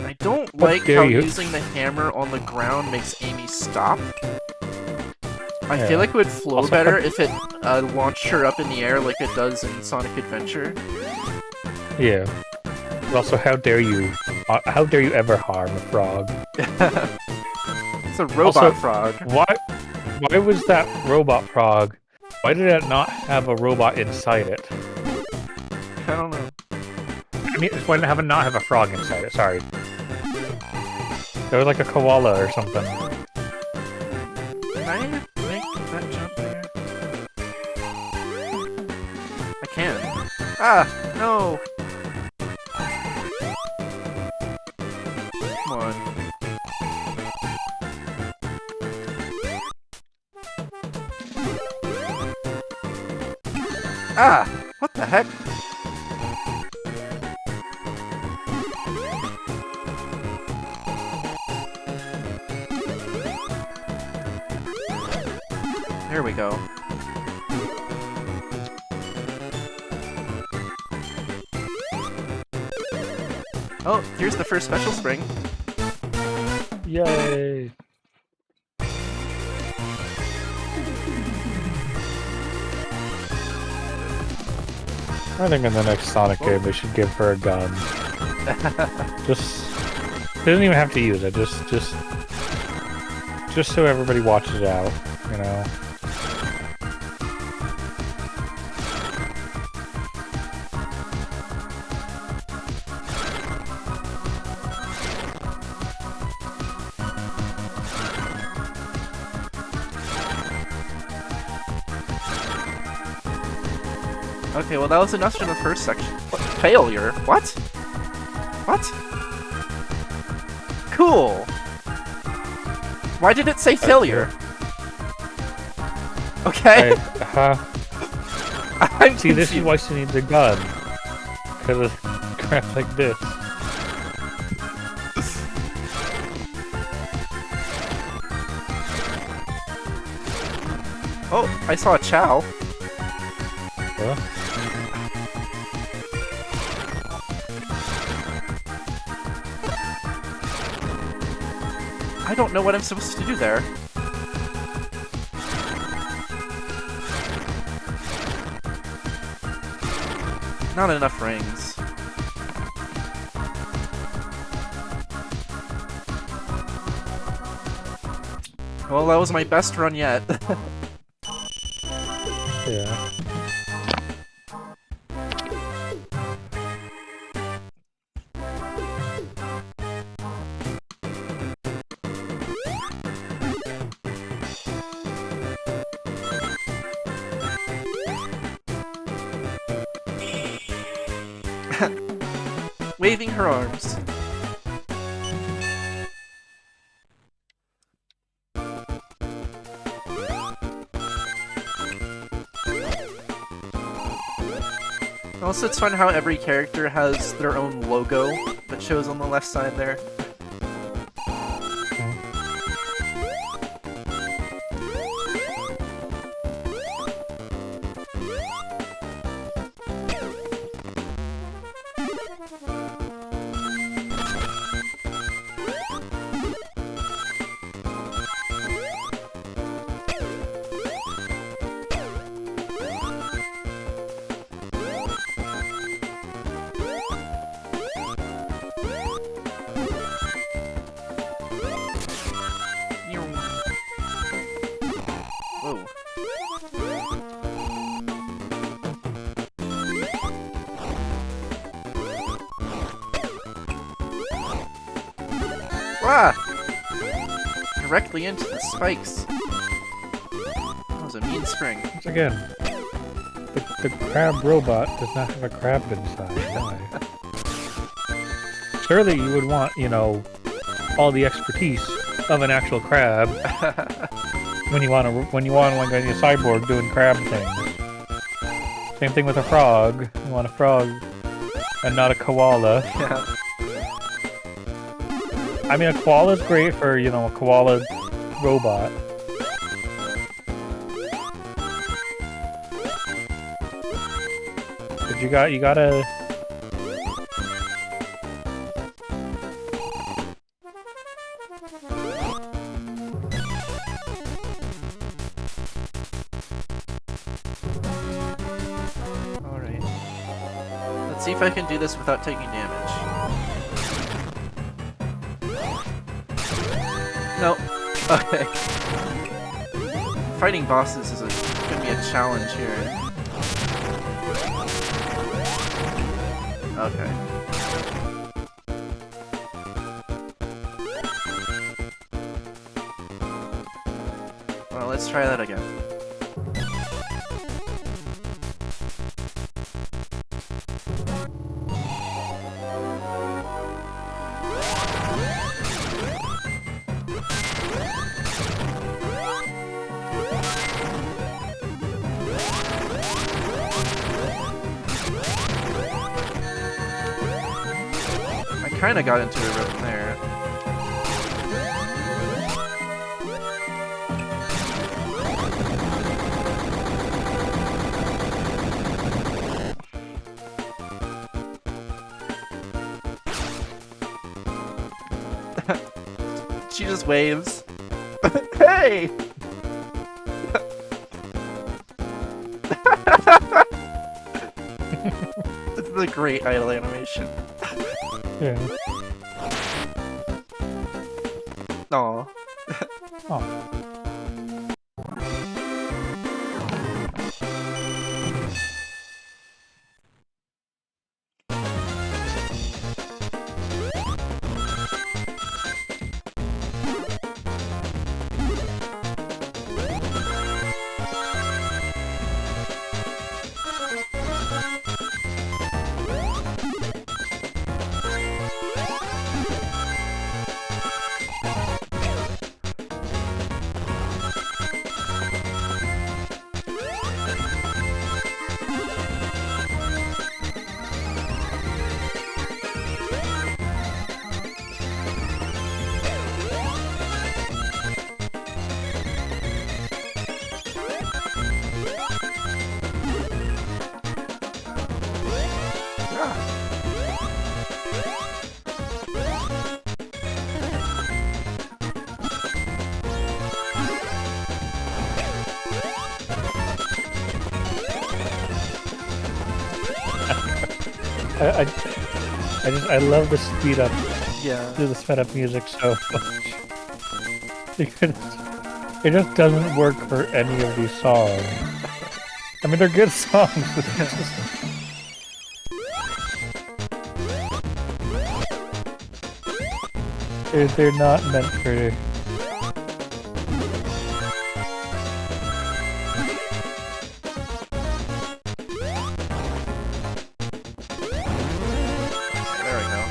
I don't like dare how you. using the hammer on the ground makes Amy stop. I Yeah. feel like it would flow Also, better if it launched her up in the air like it does in Sonic Adventure. Yeah. But also, how dare you ever harm a frog? It's a robot Also, frog. Why was that robot frog? Why did it not have a robot inside it? I don't know. I mean, why did it not have a frog inside it? Sorry. There was like a koala or something. Can I make that jump there? I can. Ah, no! Come on. Ah! What the heck? There we go. Oh, here's the first special spring. Yay! I think in the next Sonic game we should give her a gun. Just she doesn't even have to use it. Just so everybody watches out. you know. Okay, well that was enough in the first section. What? Failure? What? What? Cool! Why did it say failure? Okay. I'm See, this is confused. why she needs a gun. Because of crap like this. Oh, I saw a Chow. Huh? I don't know what I'm supposed to do there. Not enough rings. Well, that was my best run yet. Yeah. Waving her arms. Also, it's fun how every character has their own logo that shows on the left side there. Whoa. Ah! Directly into the spikes. That was a mean spring. Once again, the crab robot does not have a crab inside. Why? Surely you would want, you know, all the expertise of an actual crab when you want to like a cyborg doing crab things. Same thing with a frog. You want a frog and not a koala. Yeah. I mean, a koala's great for, you know, a koala robot. But you gotta... Alright. Let's see if I can do this without taking damage. No. Okay. Fighting bosses is gonna be a challenge here. Okay. Well, let's try that again. Kinda got into a rhythm there. She just waves. Hey! This is a great idle animation. Yeah. Aw. Oh. I love the speed up, Yeah. the sped up music so much. It just doesn't work for any of these songs. I mean, they're good songs, but they're not meant for. There we go.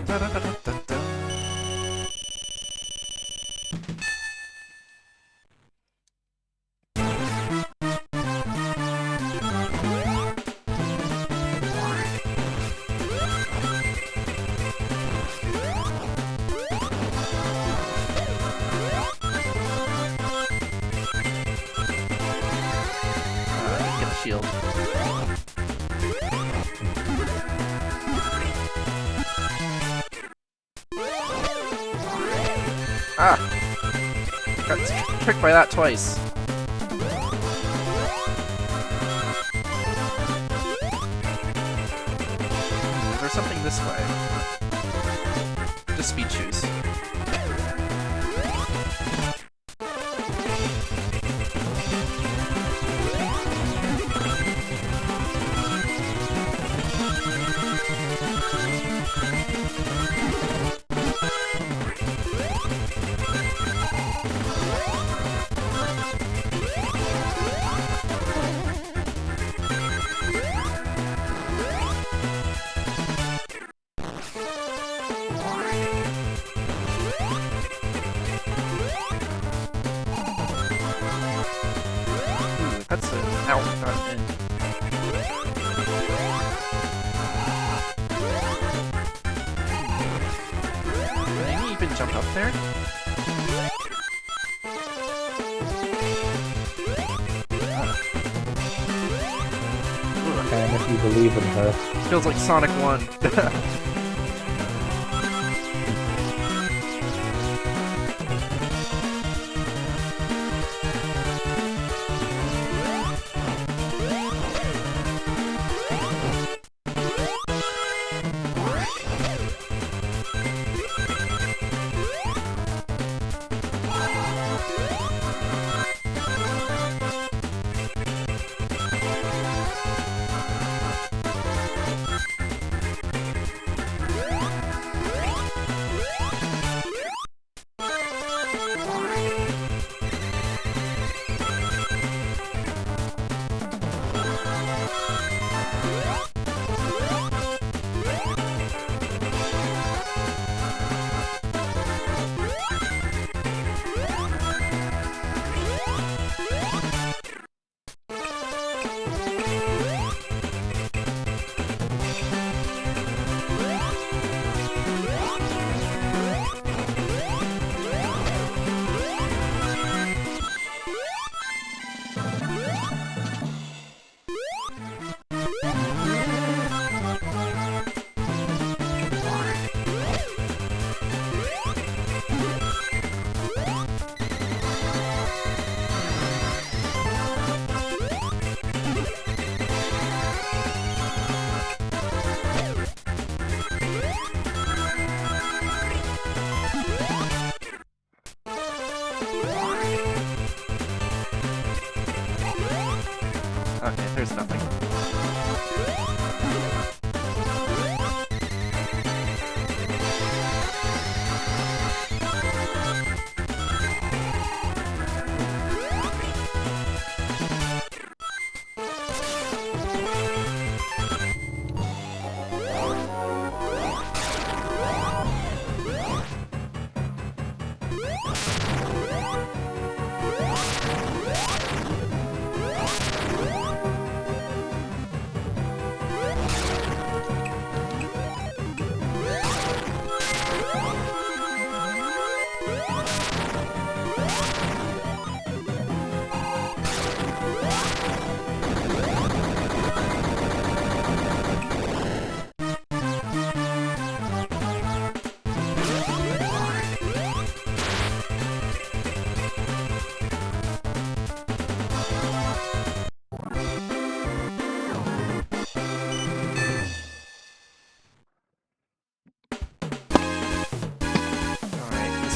Da-da-da-da-da-da. Get a shield. Ah! Got tricked by that twice. Is there something this way? Just speed choose. Ooh, that's an out, not an in. Can you even jump up there? And if you believe in her. Feels like Sonic 1.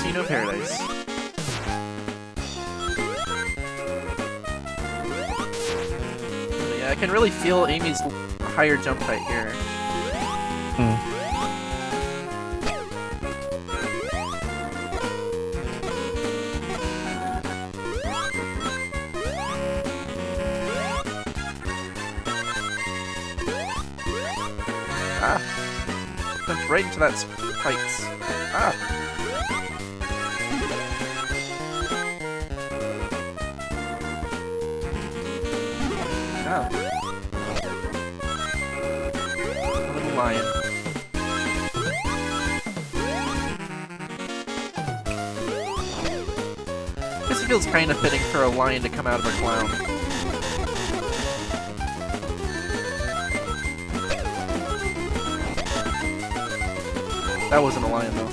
Casino Paradise. Yeah, I can really feel Amy's higher jump height here. Ah! Jumped right into that heights. Ah! Ah! A little lion. This feels kind of fitting for a lion to come out of a clown. That wasn't a lion, though.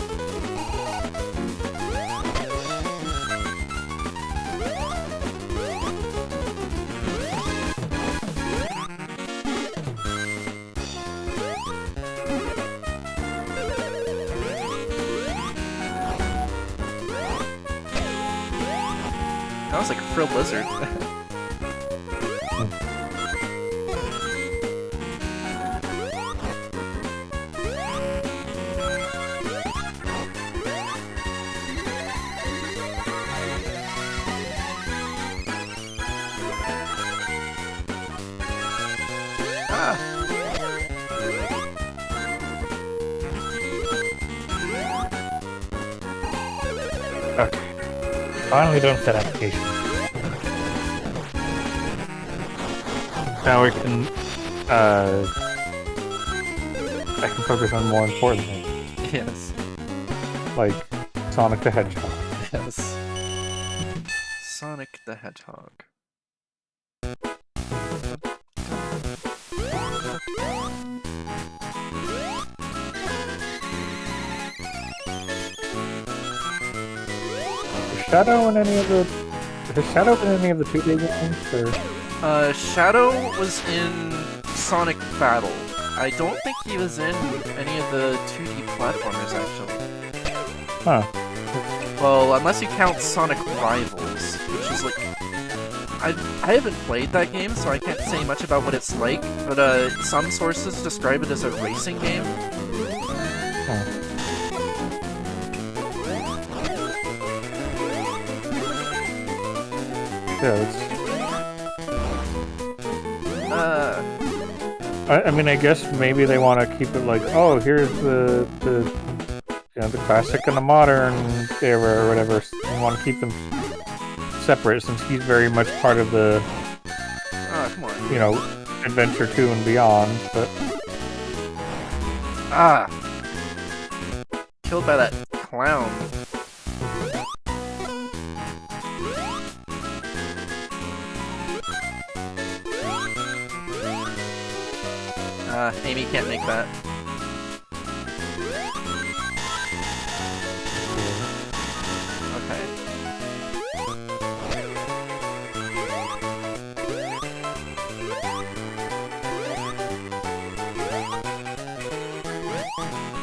That was like a frilled lizard. Okay. Finally done with that application. Now we can, I can focus on more important things. Yes. Like Sonic the Hedgehog. Yes. Sonic the Hedgehog. Shadow in any of the... Is Shadow in any of the 2D games? Or? Shadow was in Sonic Battle. I don't think he was in any of the 2D platformers, actually. Huh. Well, unless you count Sonic Rivals, which is like... I haven't played that game, so I can't say much about what it's like, but some sources describe it as a racing game. Huh. Yeah, I mean, I guess maybe they want to keep it like, oh, here's the classic and the modern era or whatever. They want to keep them separate since he's very much part of the, come on. you know, Adventure 2 and beyond. But killed by that clown. Amy can't make that. Okay.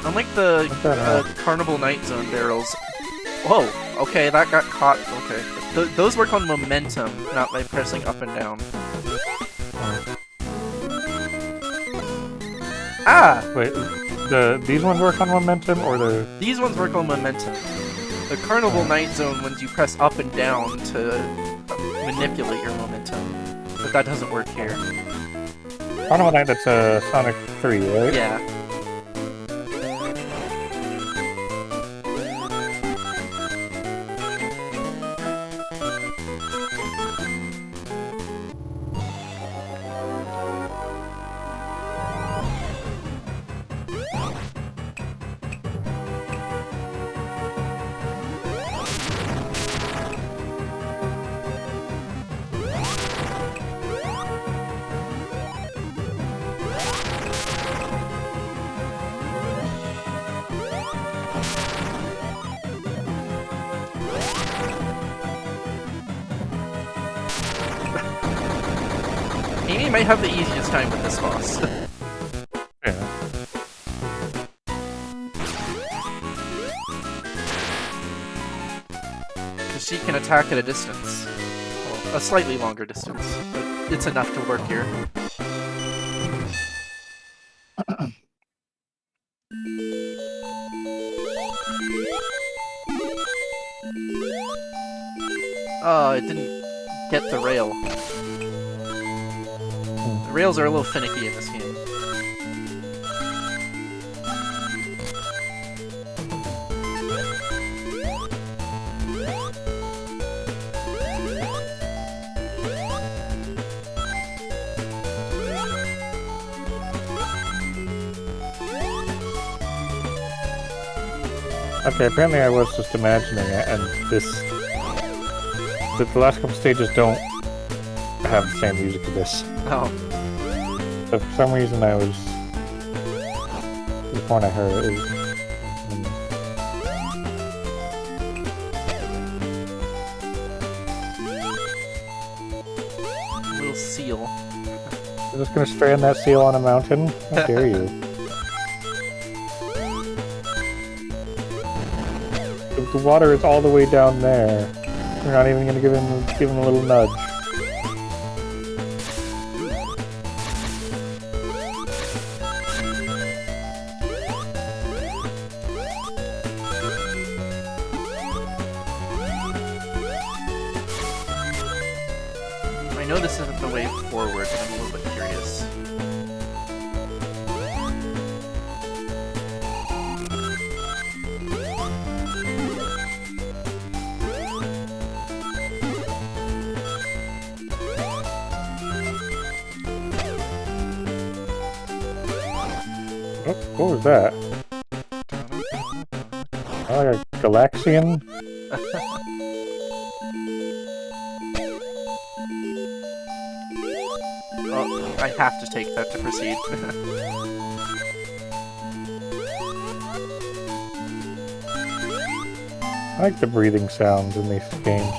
Unlike the Carnival Night Zone barrels. Whoa! Okay, that got caught. Okay. Those work on momentum, not by pressing up and down. Ah! Wait, these ones work on momentum, or the... These ones work on momentum. The Carnival Night Zone ones you press up and down to manipulate your momentum. But that doesn't work here. Carnival Night, that's Sonic 3, right? Yeah. Amy might have the easiest time with this boss. Yeah. she can attack at a distance. Well, a slightly longer distance, but it's enough to work here. Oh, it didn't get the rail. The rails are a little finicky in this game. Okay, apparently I was just imagining it, and the last couple stages don't have the same music as this. Oh. So for some reason the point I heard it was... A little seal. You're just gonna strand that seal on a mountain? How dare you? The water is all the way down there. We're not even gonna give him a little nudge. I know this isn't the way forward, but I'm a little bit curious. Oh, what was that? Oh, like a Galaxian? Oh, I have to take that to proceed. I like the breathing sounds in these games.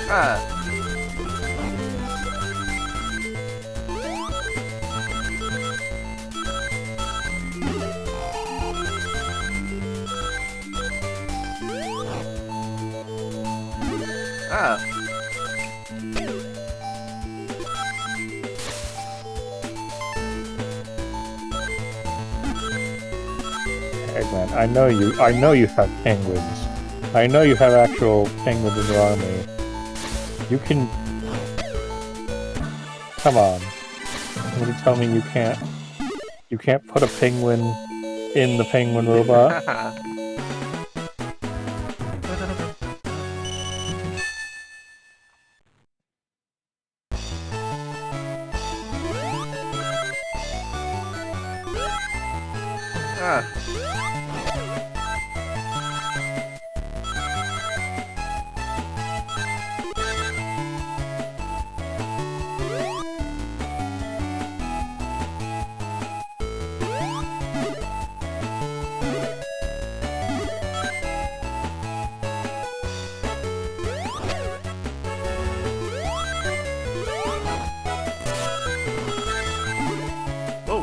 Ah. Ah. Eggman, I know you have penguins. I know you have actual penguins in your army. You can... Come on. Somebody tell me you can't put a penguin in the penguin robot? Ah. Whoa.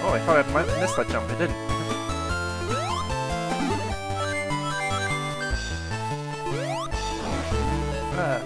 Oh, I thought I missed that jump. I didn't. Ah.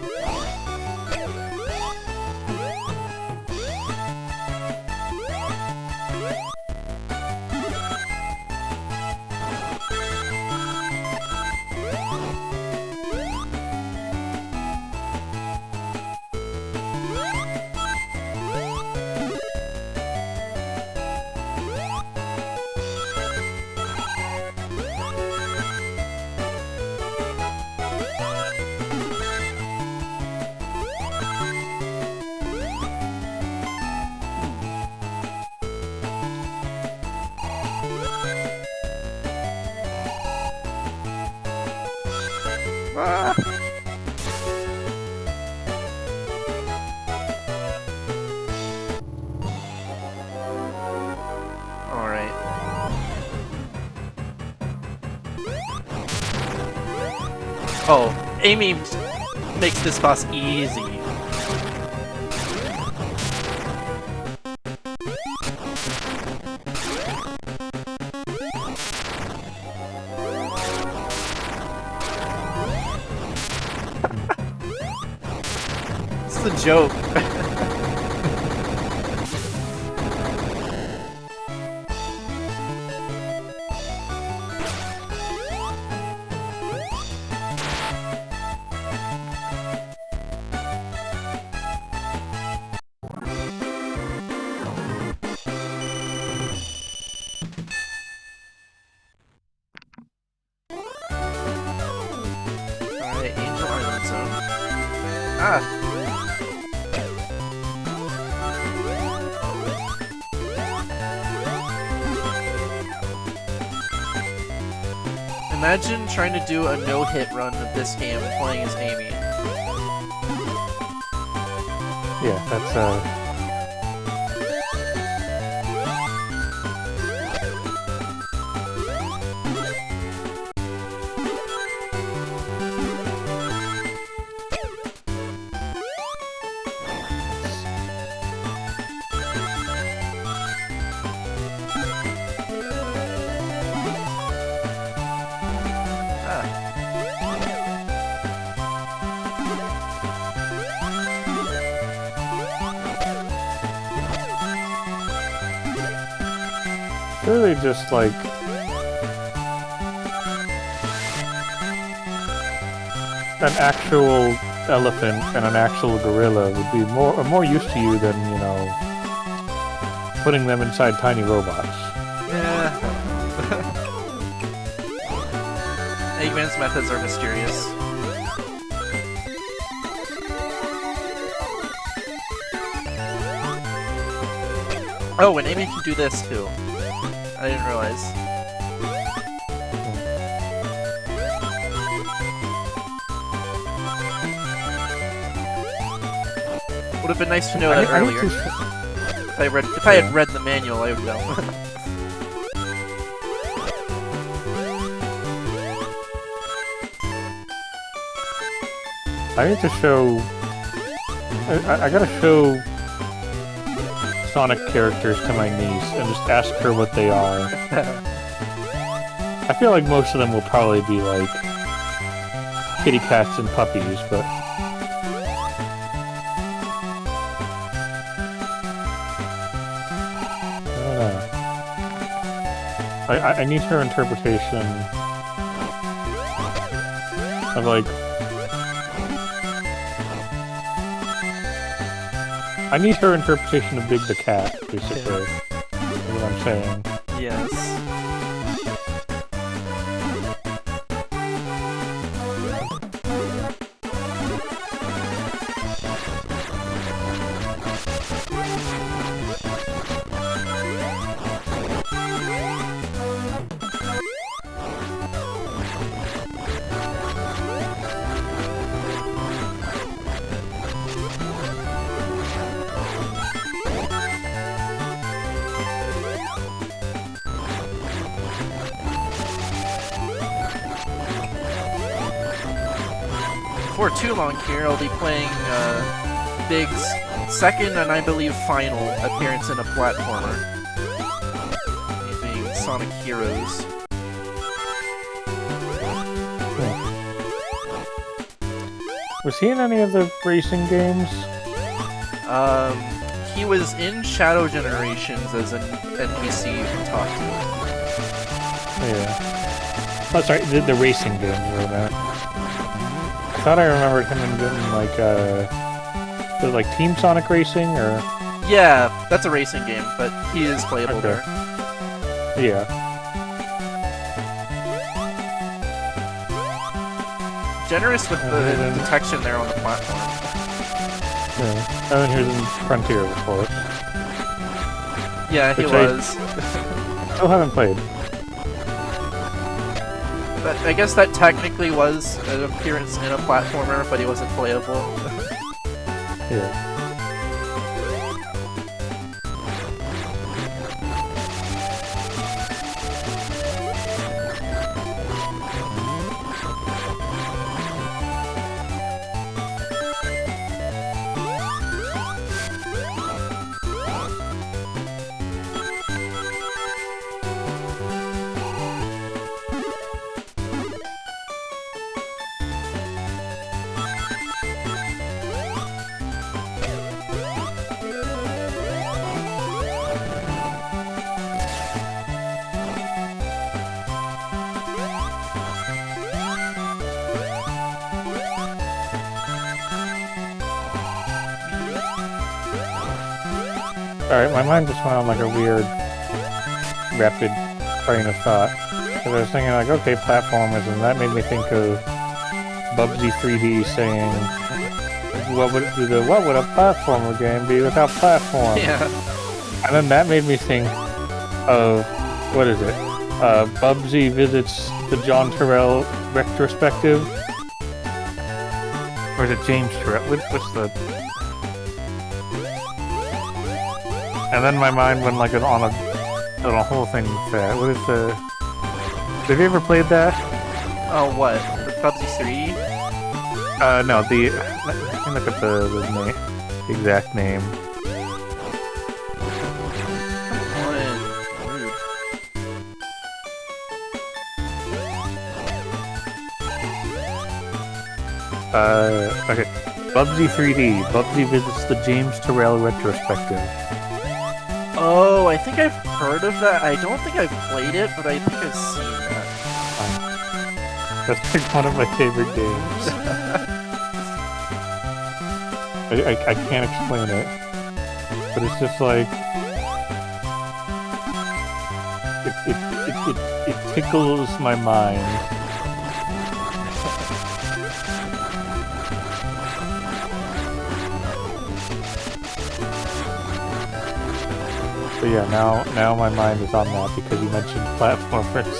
Ah! Alright. Oh, Amy makes this boss easy. This is a joke. Alright, Angel Island Zone. Ah! Imagine trying to do a no-hit run of this game playing as Amy. Yeah, that's really just like an actual elephant and an actual gorilla would be more used to you than, you know, putting them inside tiny robots. Yeah. Eggman's methods are mysterious. Oh, and Amy can do this too. I didn't realize. Would have been nice to know that earlier. If I had read the manual, I would know. I need to show. I gotta show Sonic characters to my niece and just ask her what they are. I feel like most of them will probably be like kitty cats and puppies, but I don't know. I need her interpretation of like. I need her interpretation of Big the Cat, basically. Is what I'm saying. Yes. Before too long here, I'll be playing Big's second and I believe final appearance in a platformer. He being Sonic Heroes. Was he in any of the racing games? He was in Shadow Generations as an NPC you can talk to. Yeah. Oh, sorry, the racing games were that. I thought I remembered him in like, was it like Team Sonic Racing, or? Yeah, that's a racing game, but he is playable there. Yeah. Generous with the detection there on the platform. Yeah. And then he was in Frontier before. Yeah, he Which was. Still haven't played. I guess that technically was an appearance in a platformer, but he wasn't playable. Yeah. Alright, my mind just went on like a weird, rapid train of thought. Because I was thinking like, okay, platformers, and that made me think of Bubsy 3D saying, what would a platformer game be without platform? Yeah. And then that made me think of, what is it? Bubsy visits the John Terrell retrospective? Or is it James Terrell? What's the... And then my mind went like on a whole thing with that. What is the... Have you ever played that? Oh, what? The Bubsy 3? No, the... Let me look up the name. The exact name. Rude. Okay. Bubsy 3D. Bubsy visits the James Terrell retrospective. Oh, I think I've heard of that. I don't think I've played it, but I think I've seen that. That's like one of my favorite games. I can't explain it, but it's just like it tickles my mind. But yeah, now my mind is on that because you mentioned platformers.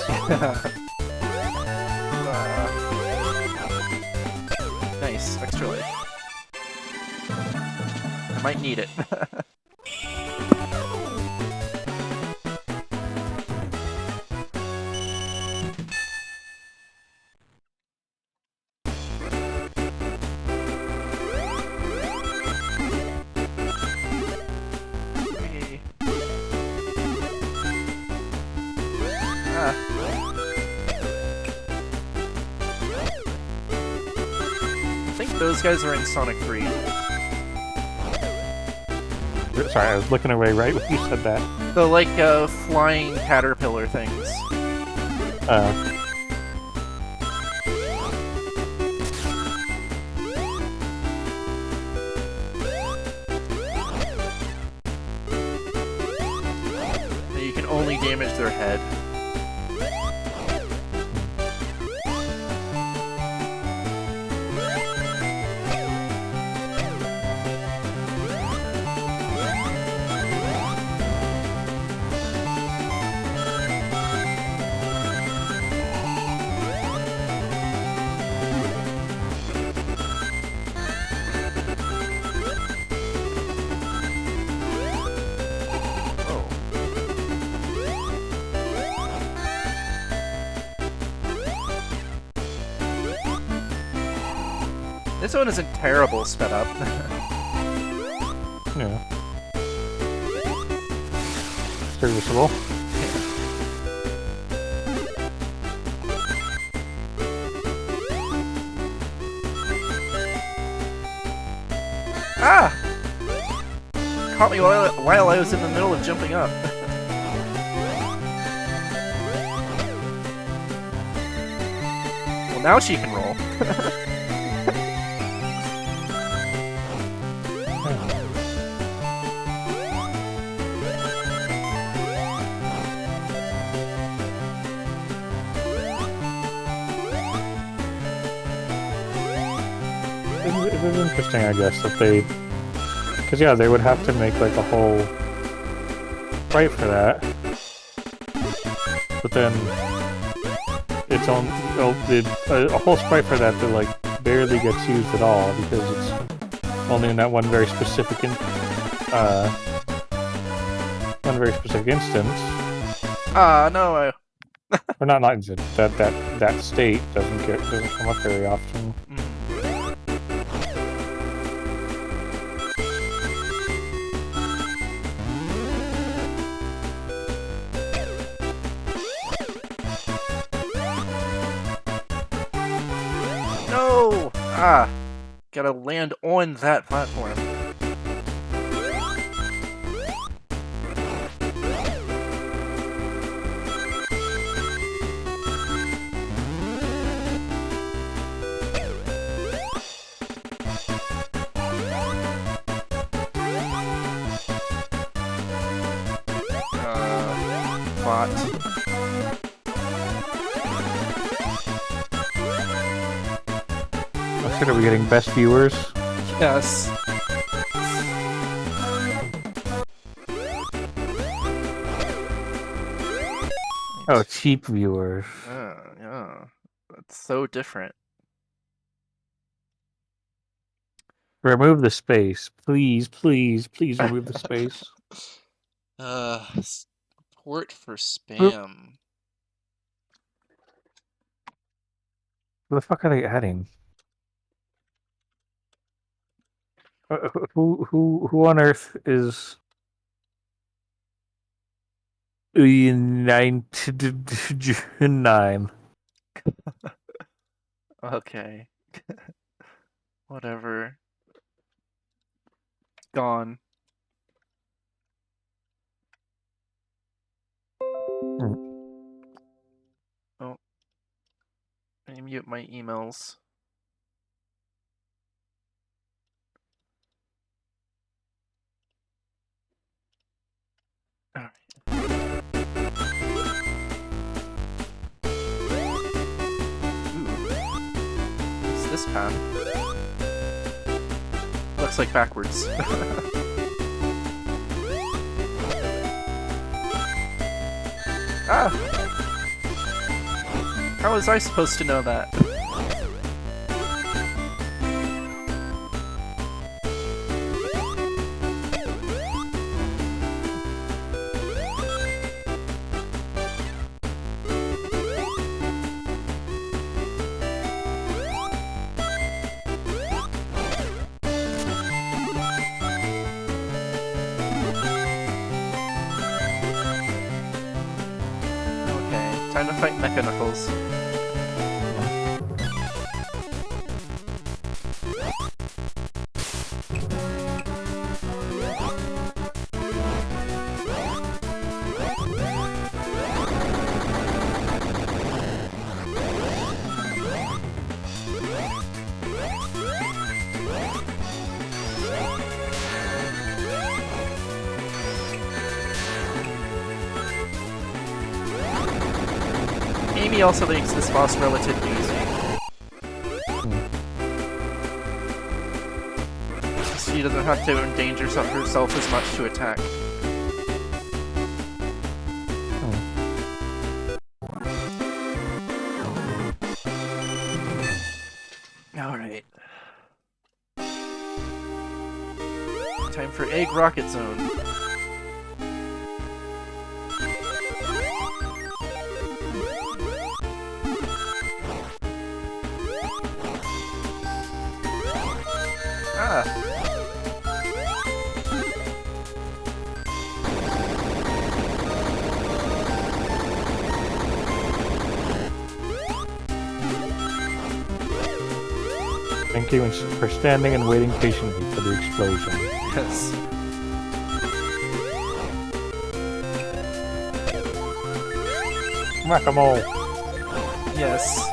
Nice, extra life. I might need it. I think those guys are in Sonic 3. Sorry, I was looking away right when you said that. The, like, flying caterpillar things. You can only damage their head. This one isn't terrible sped up. Yeah. Serviceable. Ah! Caught me while I was in the middle of jumping up. Well, now she can roll. It was interesting, I guess, that they... Because, yeah, they would have to make, like, a whole fight for that. But then, if its own a whole sprite for that like barely gets used at all because it's only in that one very specific instance. No. Or not instance. That state doesn't come up very often. No! Gotta land on that platform. Bot. Oh shit, are we getting best viewers? Yes. Oh, cheap viewers. Yeah. That's so different. Remove the space. Please, please, please remove the space. Support for spam. What the fuck are they adding? Who on earth is 9? Okay. Whatever. Gone. Oh. Let me mute my emails. Alright. What's this path? Looks like backwards. How was I supposed to know that? Time to fight Mecha Knuckles. Amy also makes this boss relatively easy. She doesn't have to endanger herself as much to attack. Alright. Time for Egg Rocket Zone. Thank you for standing and waiting patiently for the explosion. Yes. Whack-a-mole. Yes.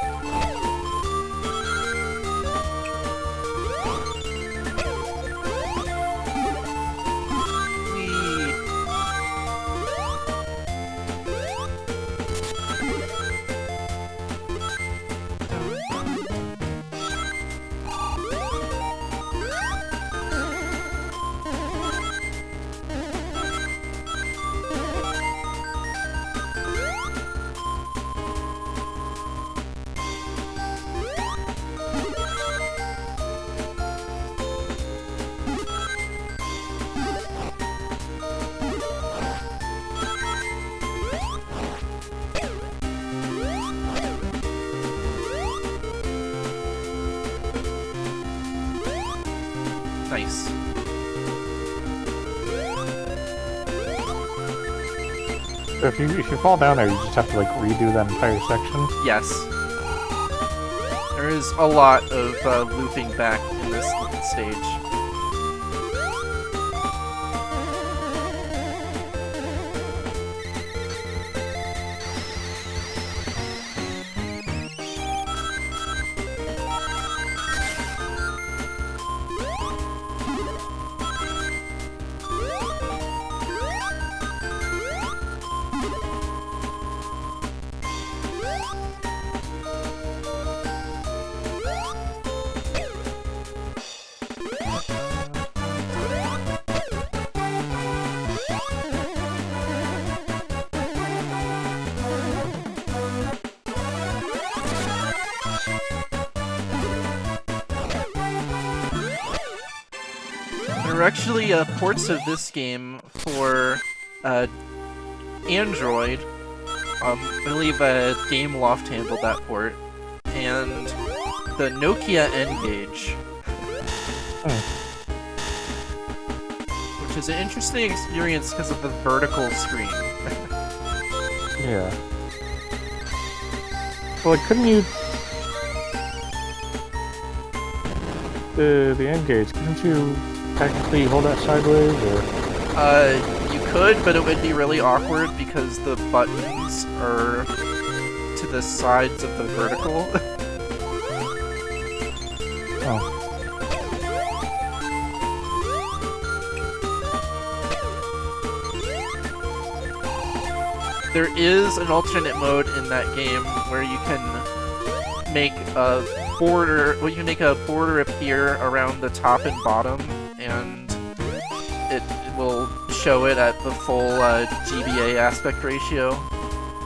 Nice. So if you fall down there, you just have to like redo that entire section. Yes. There is a lot of looping back in this stage. There are actually ports of this game for Android. I believe GameLoft handled that port, and the Nokia N-Gage, which is an interesting experience because of the vertical screen. Yeah. Well, like, couldn't you... The N-Gage, couldn't you technically hold that sideways, or...? You could, but it would be really awkward because the buttons are to the sides of the vertical. Oh. There is an alternate mode in that game where you can make a border. Well, you can make a border appear around the top and bottom, and it will show it at the full GBA aspect ratio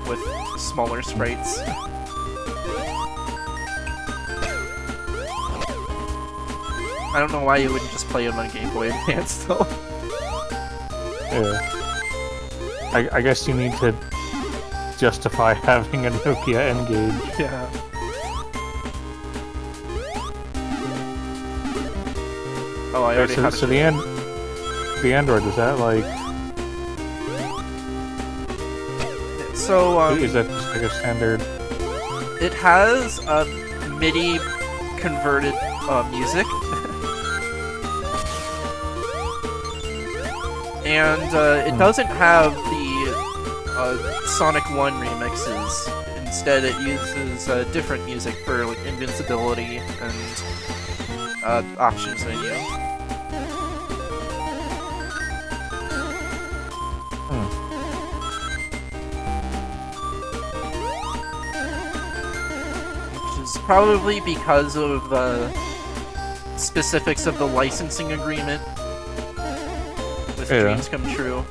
with smaller sprites. I don't know why you wouldn't just play them on Game Boy Advance though. Yeah. I guess you need to justify having a Nokia N-Gage. Yeah. Oh, I already had so the Android, is that like... So, is that just like a standard... It has MIDI converted music. And it doesn't have the Sonic 1 remixes. Instead, it uses different music for like invincibility and options menu. Which is probably because of the specifics of the licensing agreement with Dreams Come True.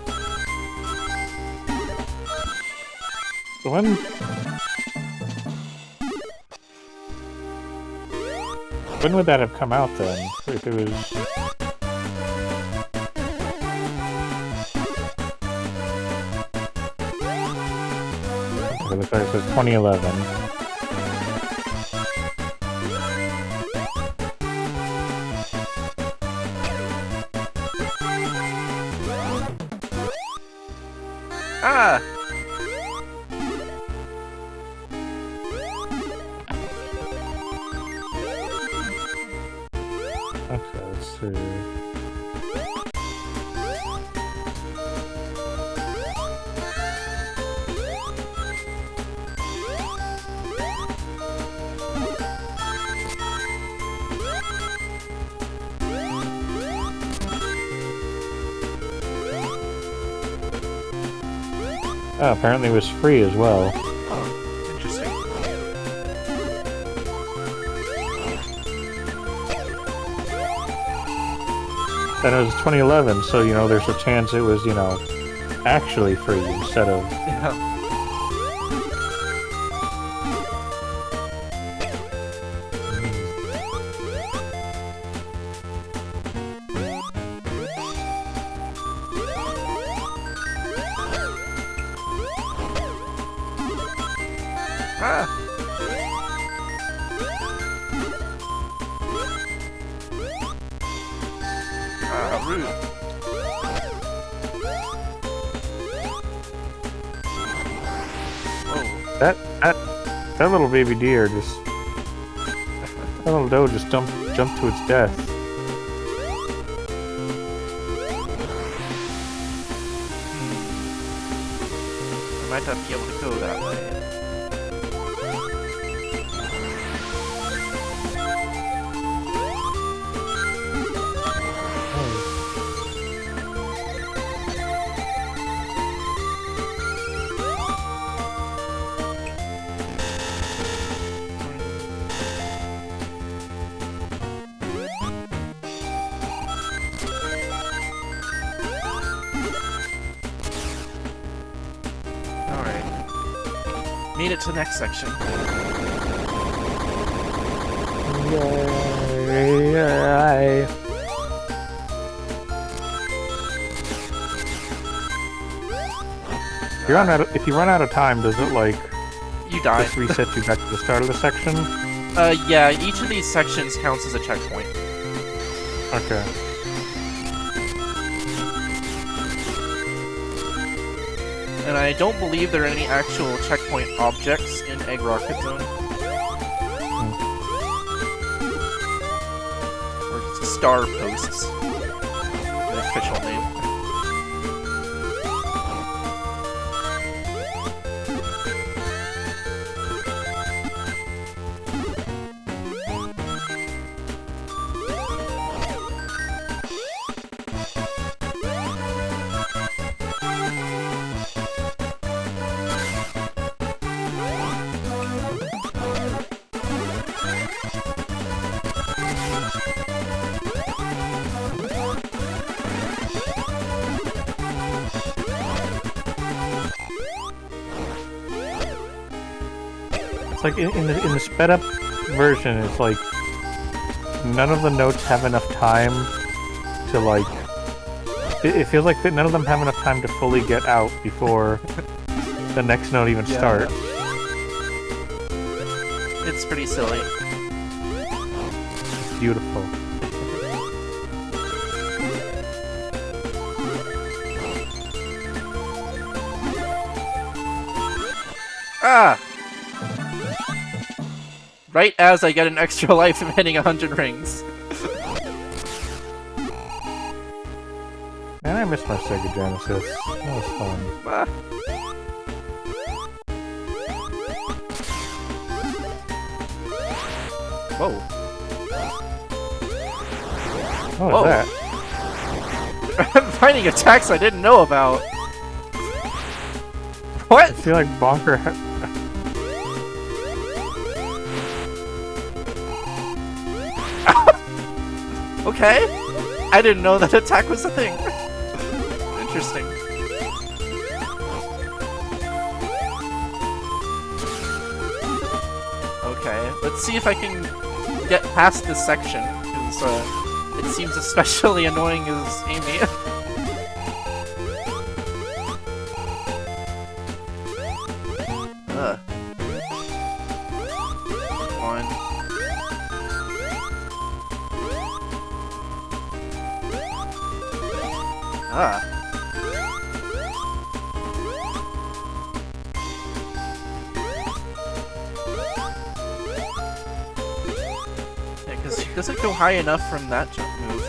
When would that have come out then? If it was... It looks like it says 2011. Ah! Okay, let's see. Oh, apparently it was free as well. Oh, interesting. And it was 2011, so, you know, there's a chance it was, you know, actually free instead of... Yeah. Ah! Ah, rude. Whoa. That little baby deer just... That little doe just jumped to its death. I might not be able to go that way. Made it to the next section. Yay. If you run out of time, does it like you die? Just reset you back to the start of the section? Yeah, each of these sections counts as a checkpoint. Okay. And I don't believe there are any actual checkpoint objects in Egg Rocket Zone. Or star posts. The official name. It's like in the sped up version, it's like none of the notes have enough time to like. It feels like that none of them have enough time to fully get out before the next note even starts. It's pretty silly. It's beautiful. Ah! Right as I get an extra life from hitting 100 rings. Man, I miss my Sega Genesis. That was fun. Ah. Whoa. What was that? I'm finding attacks I didn't know about. What? I feel like Bonker. Okay. I didn't know that attack was a thing. Interesting. Okay, let's see if I can get past this section, because it seems especially annoying as Amy. Come on. Ah. Yeah, because she doesn't go high enough from that jump move.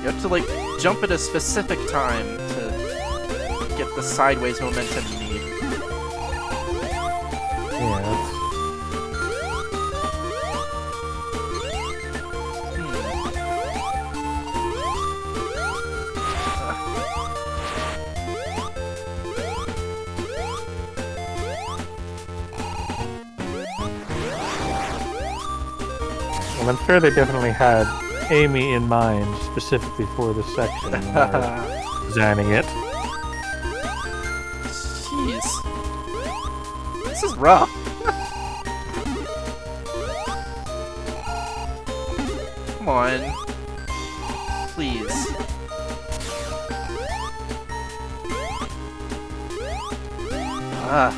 You have to, like, jump at a specific time to get the sideways momentum you need. Yeah, well, I'm sure they definitely had Amy in mind specifically for this section when they were designing it. Jeez. This is rough. Come on. Please. Ah.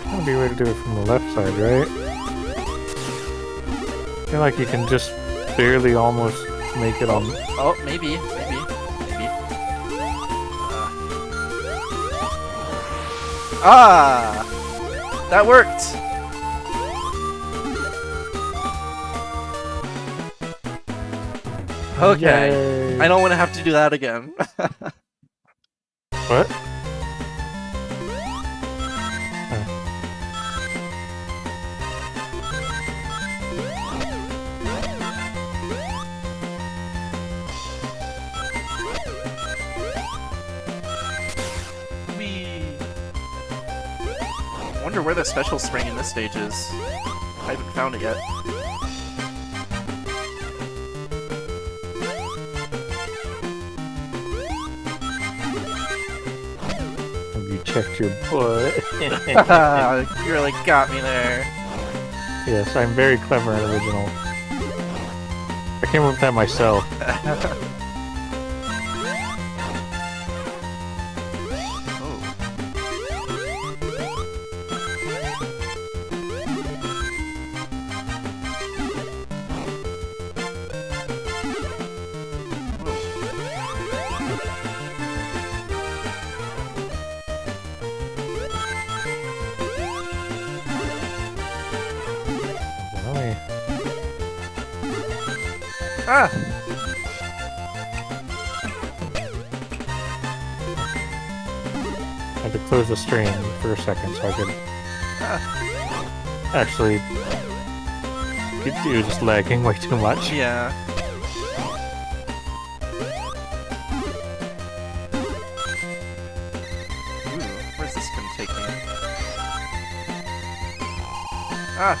That'd be a way to do it from the left side, right? I feel like you can just barely almost make it on. Oh, maybe. Ah! That worked! Okay. Yay. I don't want to have to do that again. What? Whee! I wonder where the special spring in this stage is. I haven't found it yet. Have you checked your butt? You really got me there. Yes, I'm very clever and original. I came up with that myself. Ah! I had to close the stream for a second so I could actually. It was just lagging way too much. Yeah. Ooh, where's this gonna take me? Ah!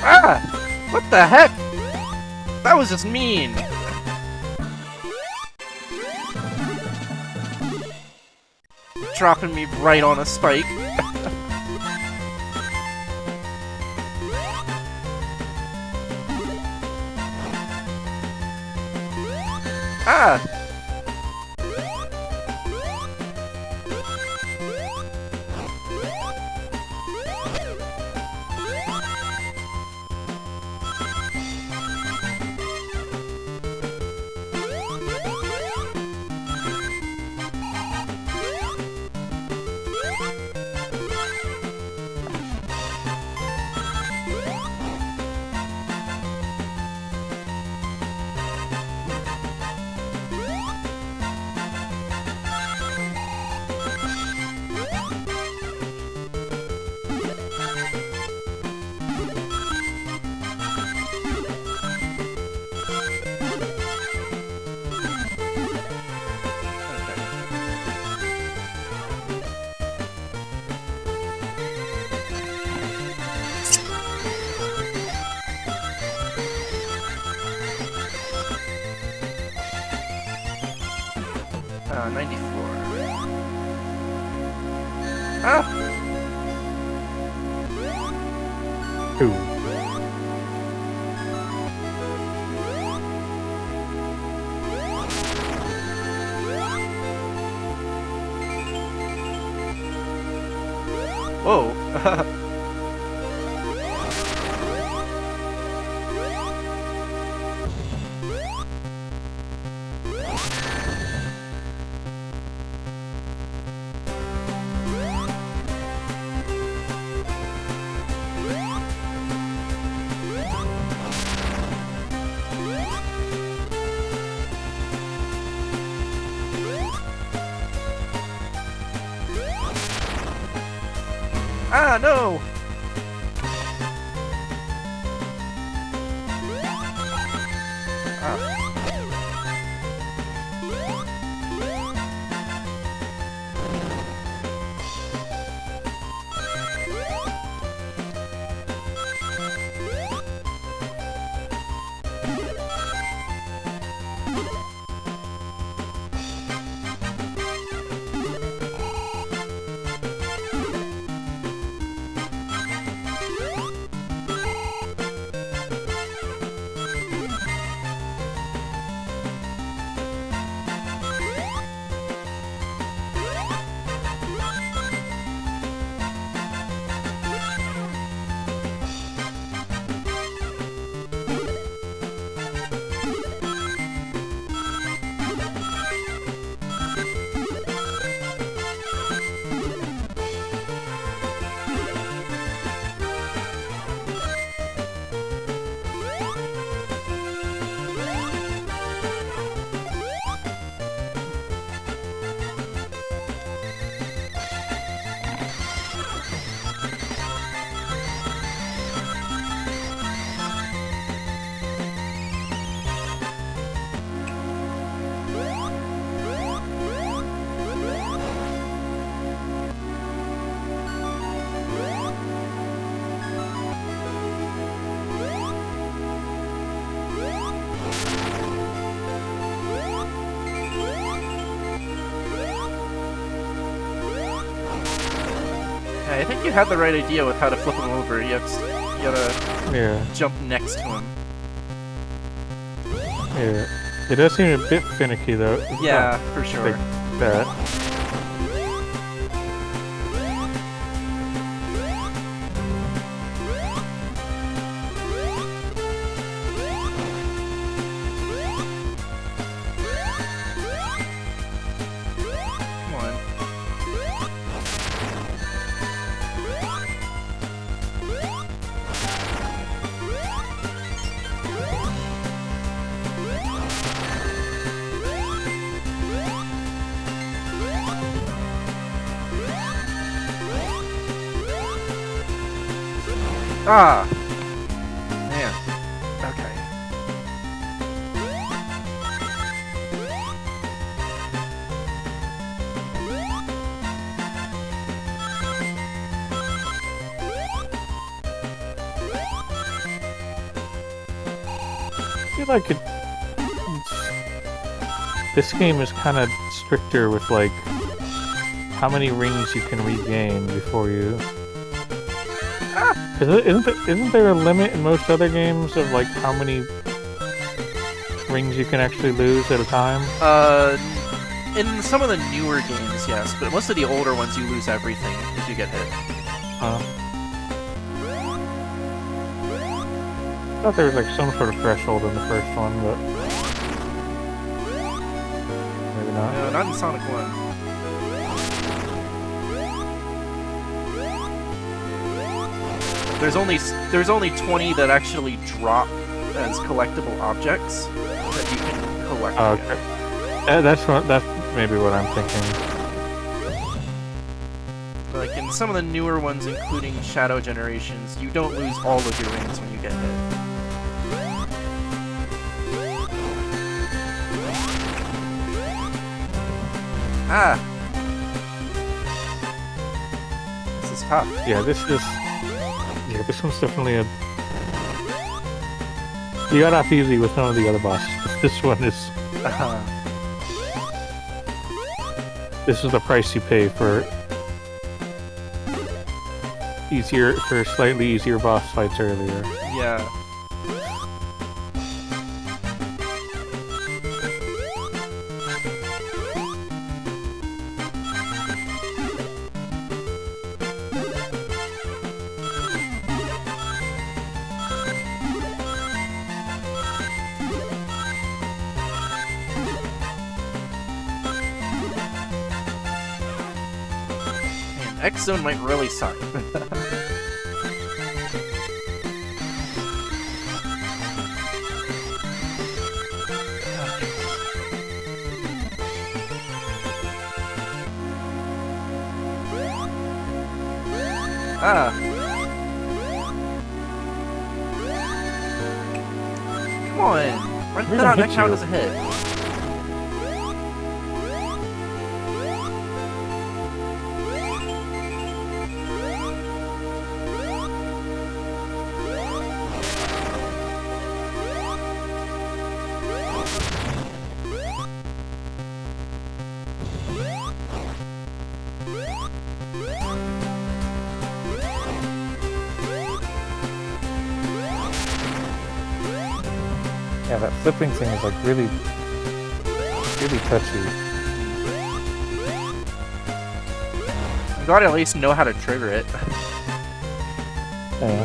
Ah! What the heck? That was just mean! Dropping me right on a spike. Ah! Okay. 94. Ah! Ooh. Whoa! Ah, no! Ah. I think you had the right idea with how to flip him over. You gotta jump next to him. Yeah. It does seem a bit finicky though. Yeah, for sure. Like that. Come on. Ah! Man. Okay. I feel like this game is kind of stricter with like how many rings you can regain before you. Isn't there a limit in most other games of like how many rings you can actually lose at a time? In some of the newer games, yes, but most of the older ones you lose everything if you get hit. I thought there was like some sort of threshold in the first one, but maybe not. No, not in Sonic 1. There's only 20 that actually drop as collectible objects that you can collect. Oh, okay. That's maybe what I'm thinking. Like in some of the newer ones, including Shadow Generations, you don't lose all of your rings when you get hit. Ah! This is tough. Yeah, this one's definitely a... You got off easy with some of the other bosses. This one is... This is the price you pay for slightly easier boss fights earlier. Yeah. X Zone might really suck. Ah, come on! Run We're that gonna out, that hit count you. as a hit. Yeah, that flipping thing is like really touchy. I'm glad I at least know how to trigger it. Yeah.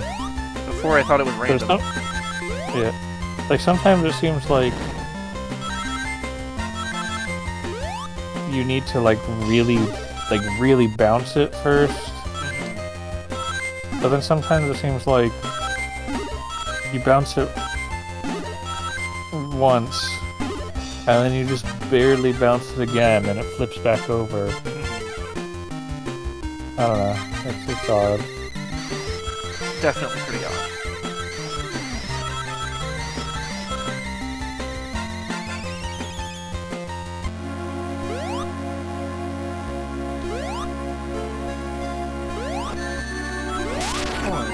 Before I thought it was But it's random. not, yeah. Like sometimes it seems like you need to like really bounce it first. But then sometimes it seems like you bounce it once and then you just barely bounce it again and it flips back over. I don't know. It's odd. Definitely pretty odd. Come on.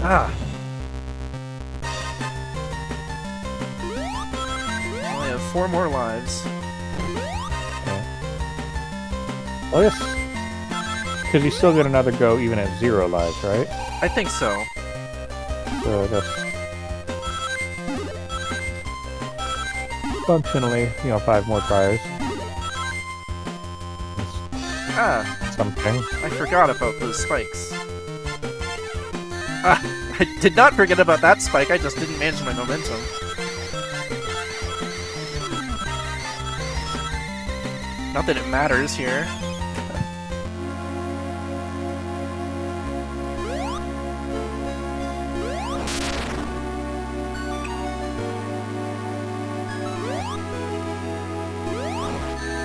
Ah. I only have 4 more lives. Oh yes. Because you still get another go even at 0 lives, right? I think so. So I guess functionally, 5 more tries. Ah, Something. I forgot about those spikes. Ah, I did not forget about that spike, I just didn't manage my momentum. Not that it matters here.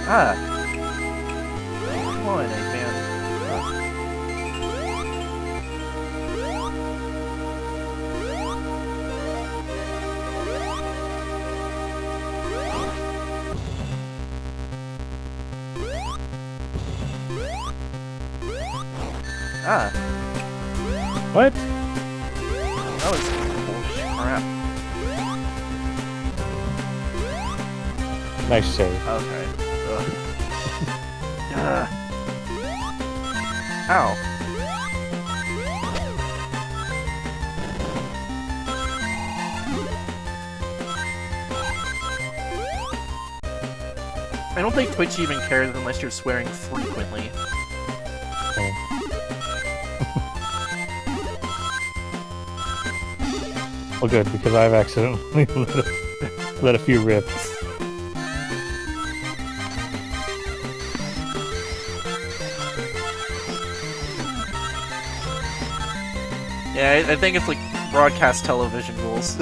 Ah. Come on, Eggman. Ah. What? That was bullshit crap. Nice save. Okay. Ugh. Ow. I don't think Twitch even cares unless you're swearing frequently. Well, good, because I've accidentally let a few rip. Yeah, I think it's like broadcast television rules.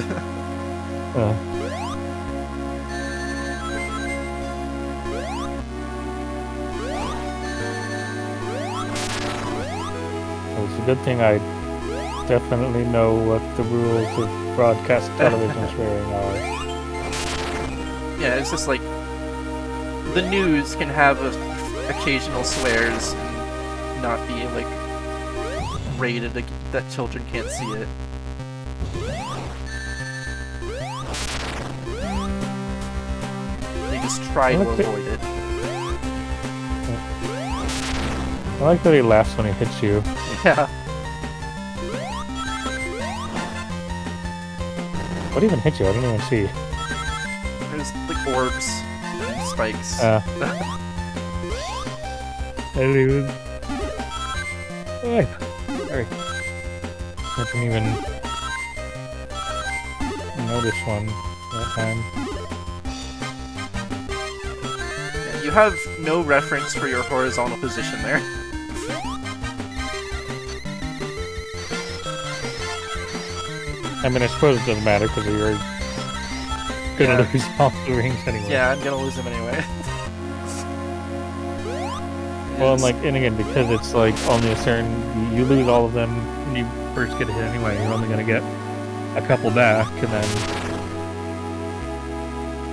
It's a good thing I definitely know what the rules of broadcast television swearing are. Yeah, it's just like the news can have occasional swears and not be like rated that children can't see it. They just try to avoid it. I like that he laughs when he hits you. Yeah. What even hit you? I didn't even see. There's like orbs and spikes. I didn't even... Sorry. I didn't even notice one that time. You have no reference for your horizontal position there. I mean, I suppose it doesn't matter because you're gonna lose all the rings anyway. Yeah, I'm gonna lose them anyway. Well, and again, because it's like only a certain, you lose all of them when you first get a hit anyway. You're only gonna get a couple back, and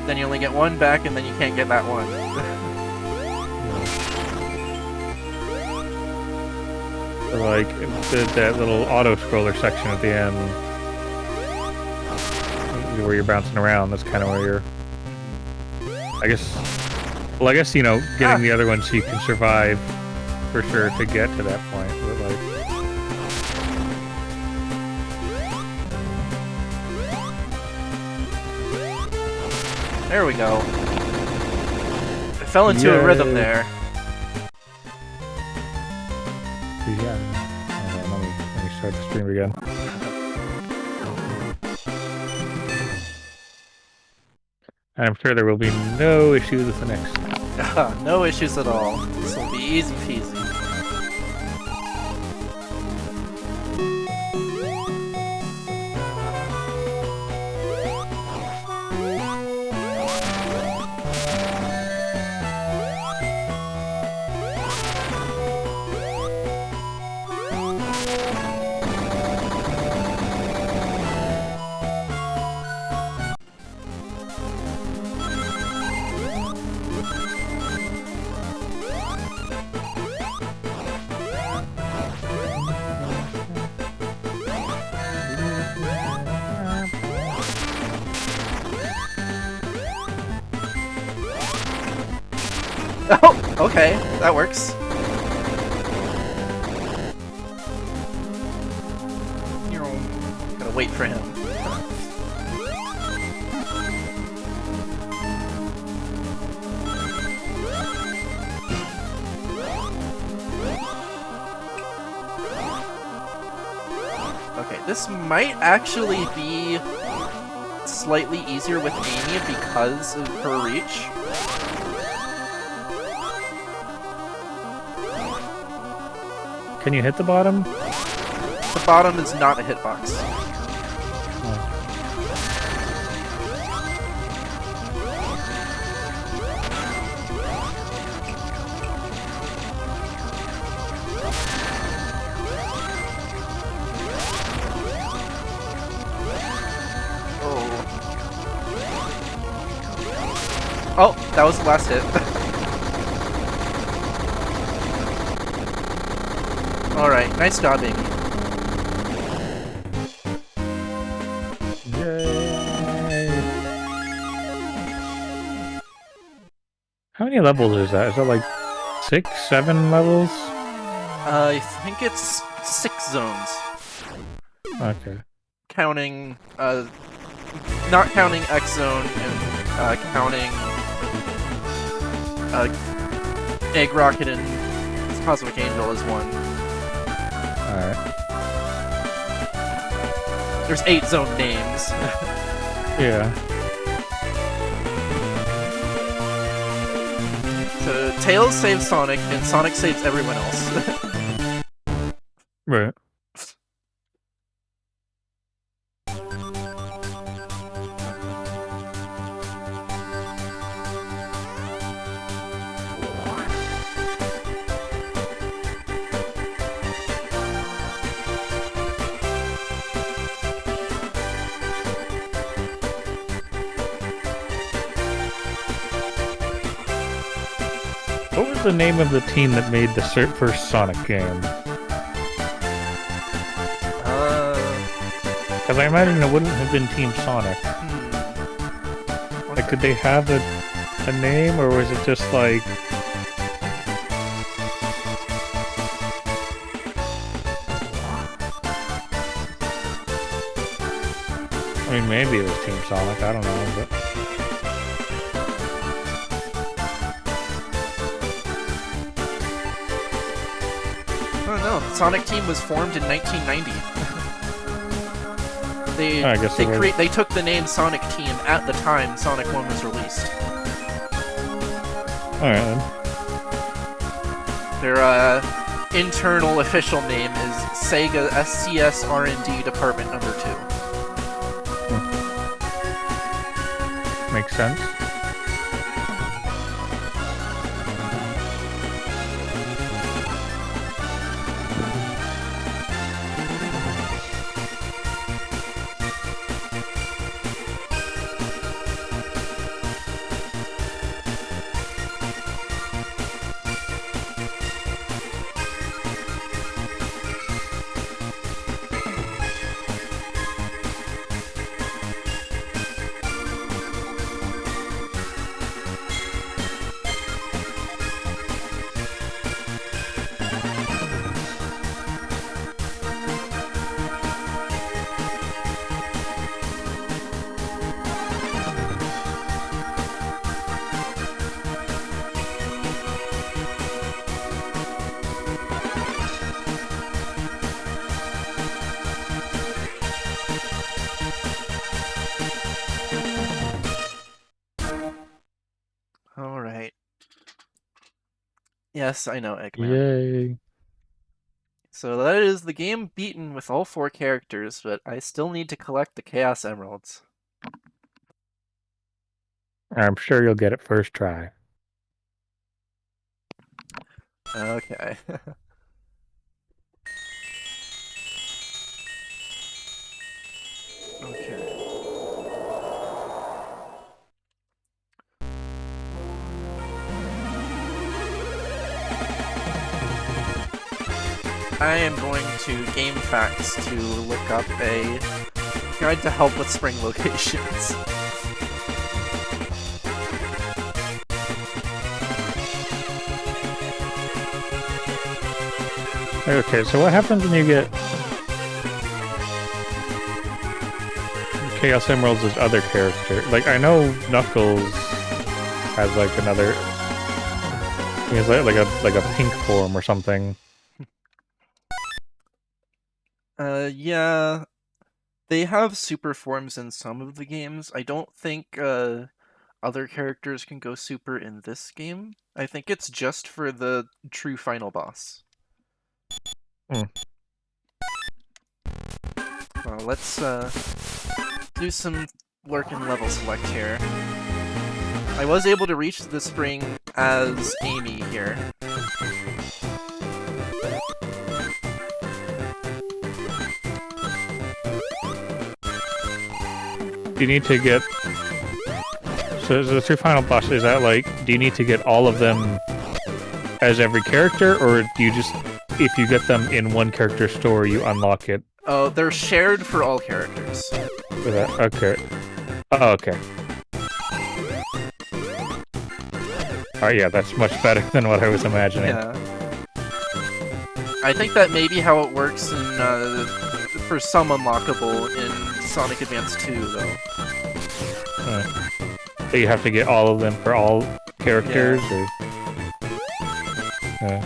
then you only get one back, and then you can't get that one. So, like that little auto scroller section at the end, where you're bouncing around. That's kind of where you're. I guess you know, getting the other ones so you can survive for sure to get to that point. But like. There we go. I fell into a rhythm there. Yeah. Let me start the stream again. I'm sure there will be no issues with the next. No issues at all. This will be easy peasy. Oh, okay, that works. Gotta wait for him. Okay, this might actually be slightly easier with Amy because of her reach. Can you hit the bottom? The bottom is not a hitbox. Oh, that was the last hit. Alright, nice job, Amy. Yay! How many levels is that? Is that like 6, 7 levels? I think it's 6 zones. Okay. Counting, not counting X zone and, counting, Egg Rocket and Cosmic Angel is 1. Alright. There's 8 zone names. Yeah. So Tails saves Sonic, and Sonic saves everyone else. Right. What was the name of the team that made the first Sonic game? Because I imagine it wouldn't have been Team Sonic. Like, could they have a name, or was it just like... I mean, maybe it was Team Sonic, I don't know, but... I don't know. The Sonic team was formed in 1990. They took the name Sonic Team at the time Sonic 1 was released. All right then. Their internal official name is Sega SCS R&D Department Number 2. Makes sense. All right. Yes, I know, Eggman. Yay. So that is the game beaten with all 4 characters, but I still need to collect the Chaos Emeralds. I'm sure you'll get it first try. Okay. Okay. I am going to GameFAQs to look up a guide to help with spring locations. Okay, so what happens when you get Chaos Emeralds as other character? Like, I know Knuckles has like another. He has like a pink form or something. Yeah, they have super forms in some of the games. I don't think other characters can go super in this game. I think it's just for the true final boss. Hmm. Well, let's do some work and level select here. I was able to reach the spring as Amy here. Do you need to get... So the 3 final bosses, is that like, do you need to get all of them as every character, or do you just, if you get them in one character store, you unlock it? Oh, they're shared for all characters. For that? Okay. Oh, okay. Alright, yeah, that's much better than what I was imagining. Yeah. I think that may be how it works in, for some unlockable in Sonic Advance 2, though. So you have to get all of them for all characters, Yeah. or...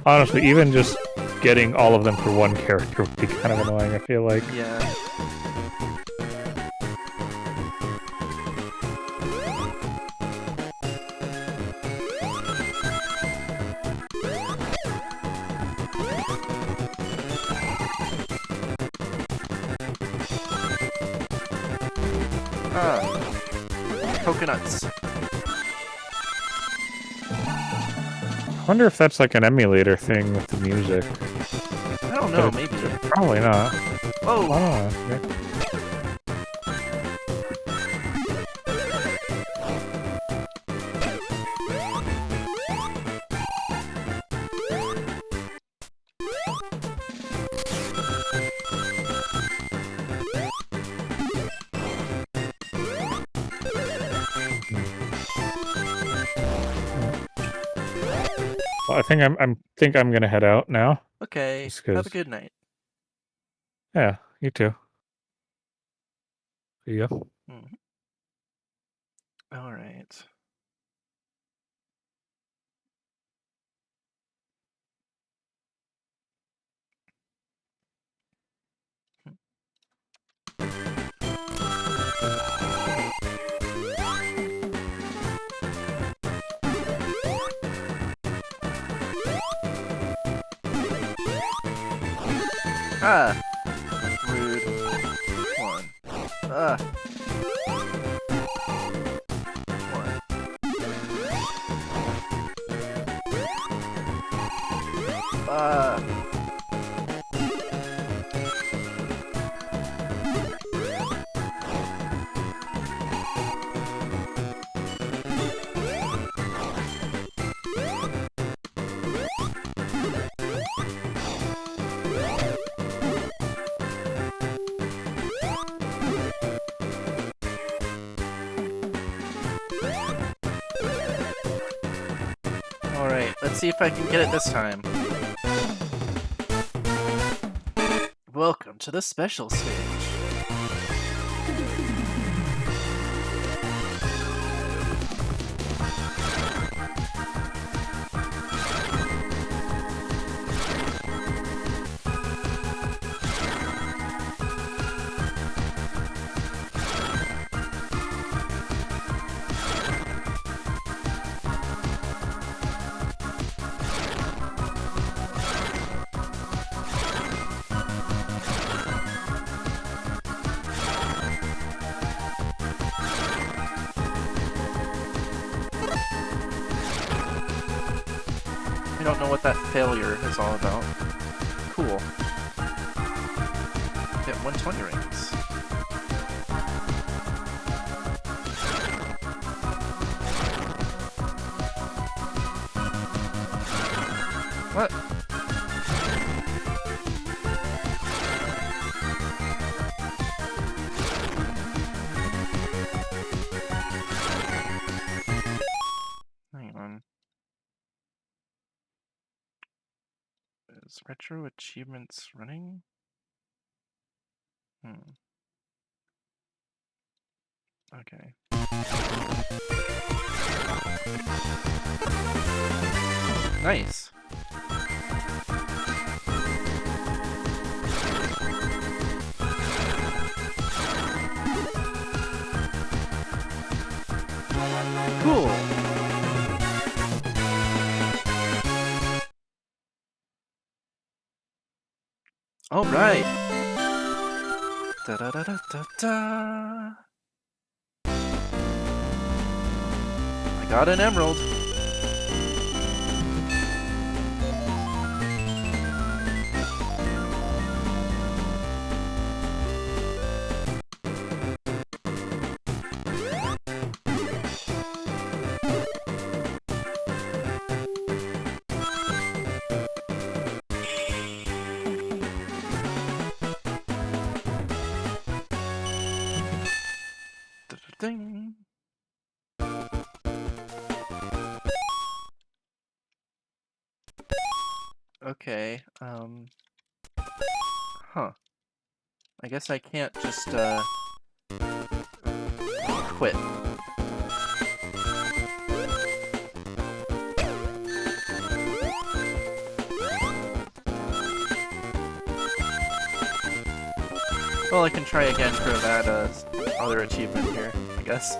Honestly, even just getting all of them for one character would be kind of annoying, I feel like. Yeah. Coconuts. I wonder if that's like an emulator thing with the music. I don't know, maybe. Probably not. Oh! I don't know. Well, I think I'm gonna head out now. Okay, have a good night. Yeah, you too. See ya. Alright. Ah! Rude. Come on. Ah! Come on. Ah! Alright, let's see if I can get it this time. Welcome to the special stage. I don't know what that failure is all about. Cool. Get 120 rings. What? Hang on. Is retro achievements running? Okay. Nice. Cool. All right. Da da da da da da. I got an emerald. Ding. Okay, huh. I guess I can't just, quit. Well, I can try again for that, other achievement here, I guess.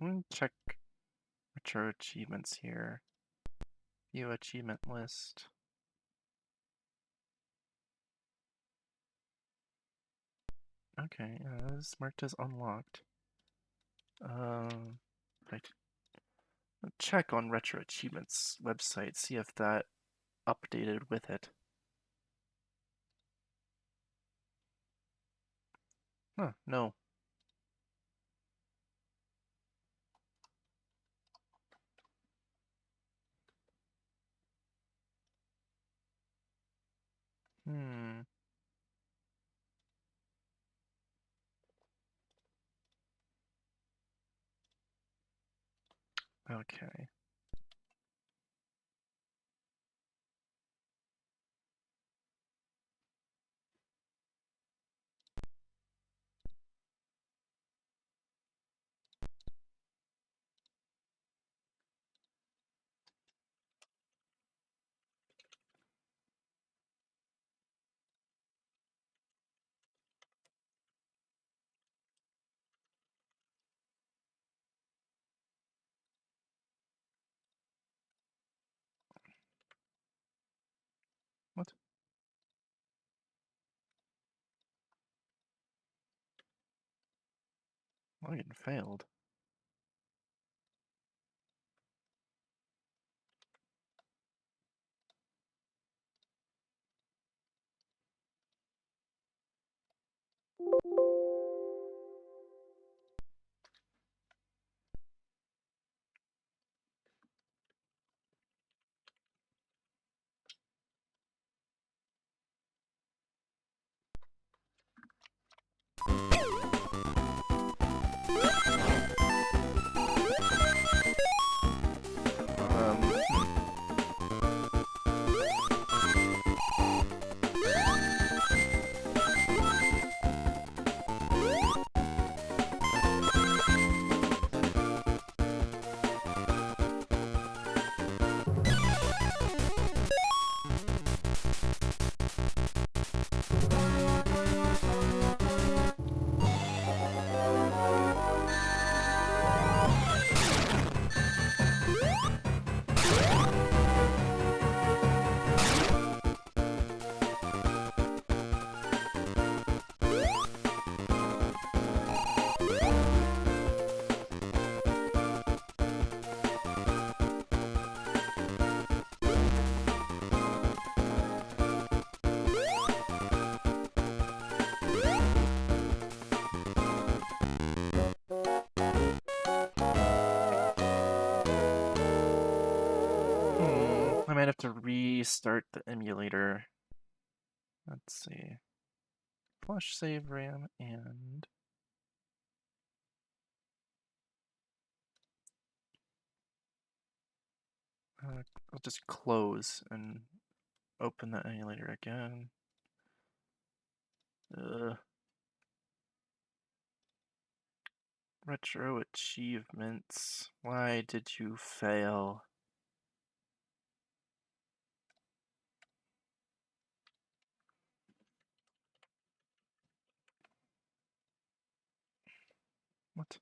Let me check retro achievements here. View achievement list. Okay, this is marked as unlocked. Right. Check on retro achievements website, see if that updated with it. Huh, no. Hmm. Okay. What? Login failed. Hmm. I might have to restart the emulator. Let's see. Flash save RAM and I'll just close and open the emulator again. Retro achievements. Why did you fail? What?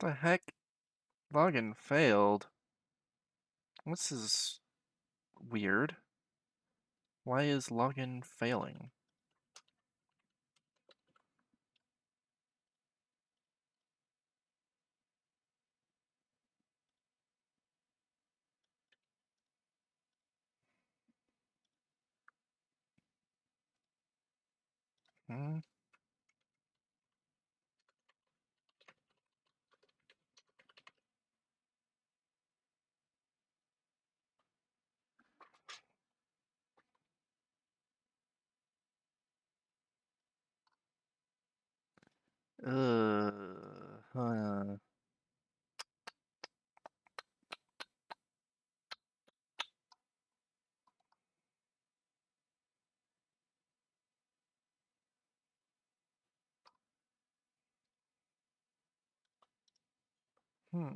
The heck? Login failed. This is weird. Why is login failing? Hmm? Huh. Hmm.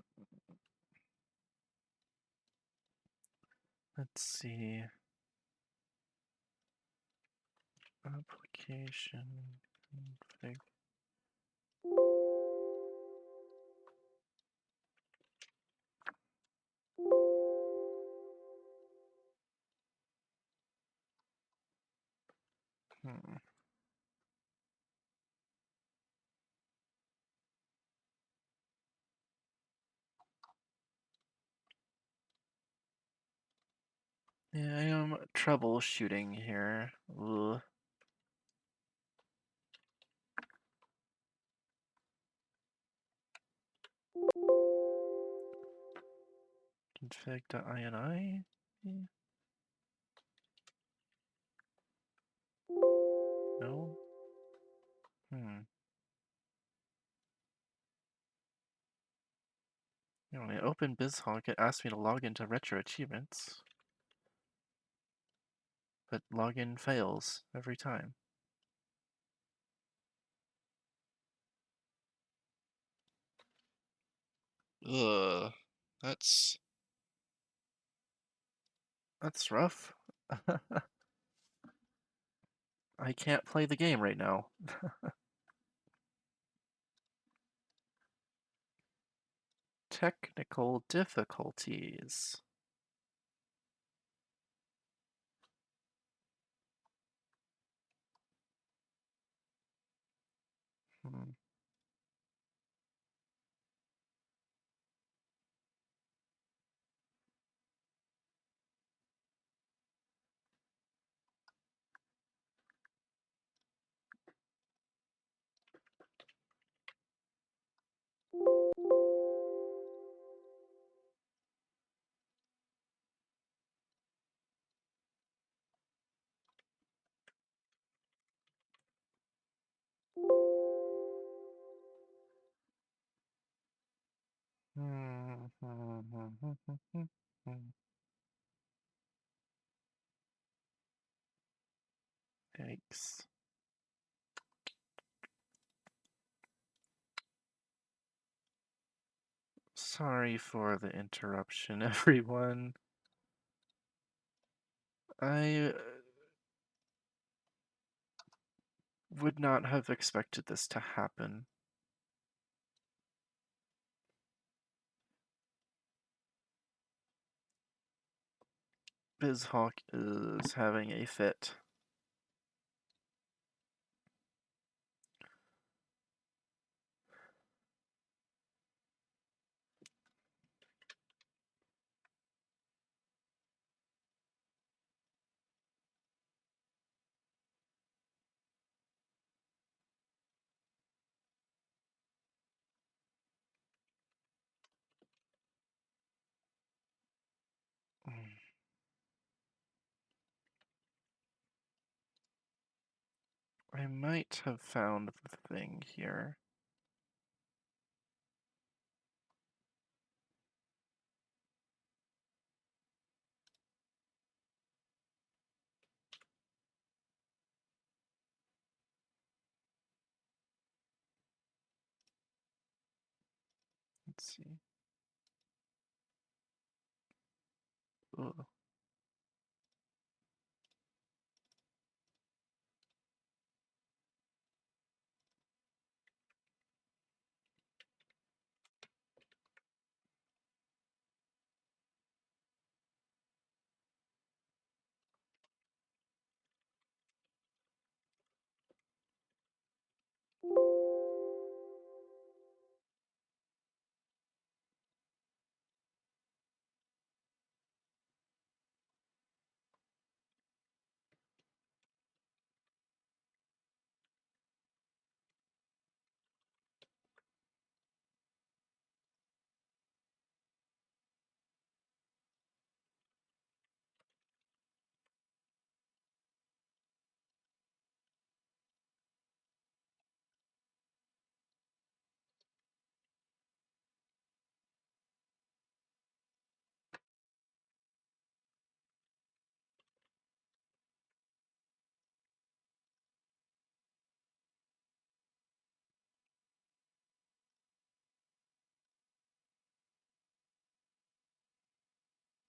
Let's see. Application config. Hmm. Yeah, I am troubleshooting here. Ugh. Config.ini? No? Hmm. When I open bizhawk, it asks me to log into retroachievements, but login fails every time. Ugh, that's that's rough. I can't play the game right now. Technical difficulties. Hmm. Yikes. Sorry for the interruption, everyone. I would not have expected this to happen. bizhawk is having a fit. I might have found the thing here. Let's see. Ugh.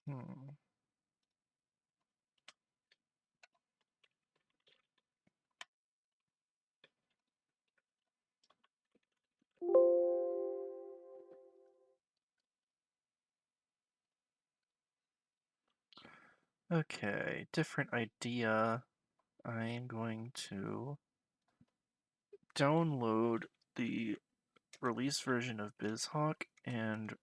Hmm. Okay, different idea. I'm going to download the release version of bizhawk and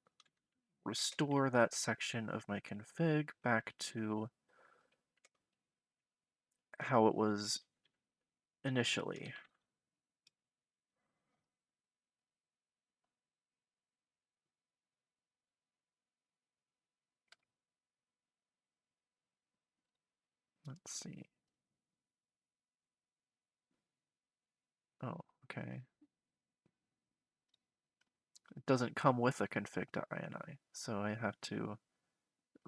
restore that section of my config back to how it was initially. Let's see. Oh, okay. It doesn't come with a config.ini, so I have to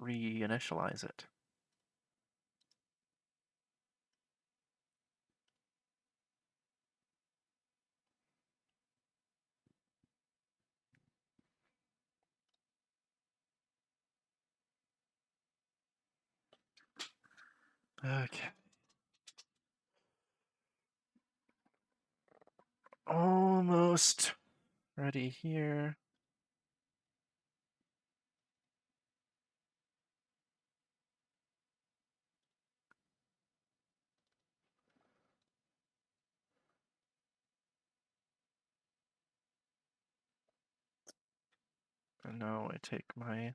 reinitialize it. Okay. Almost ready here. And now I take my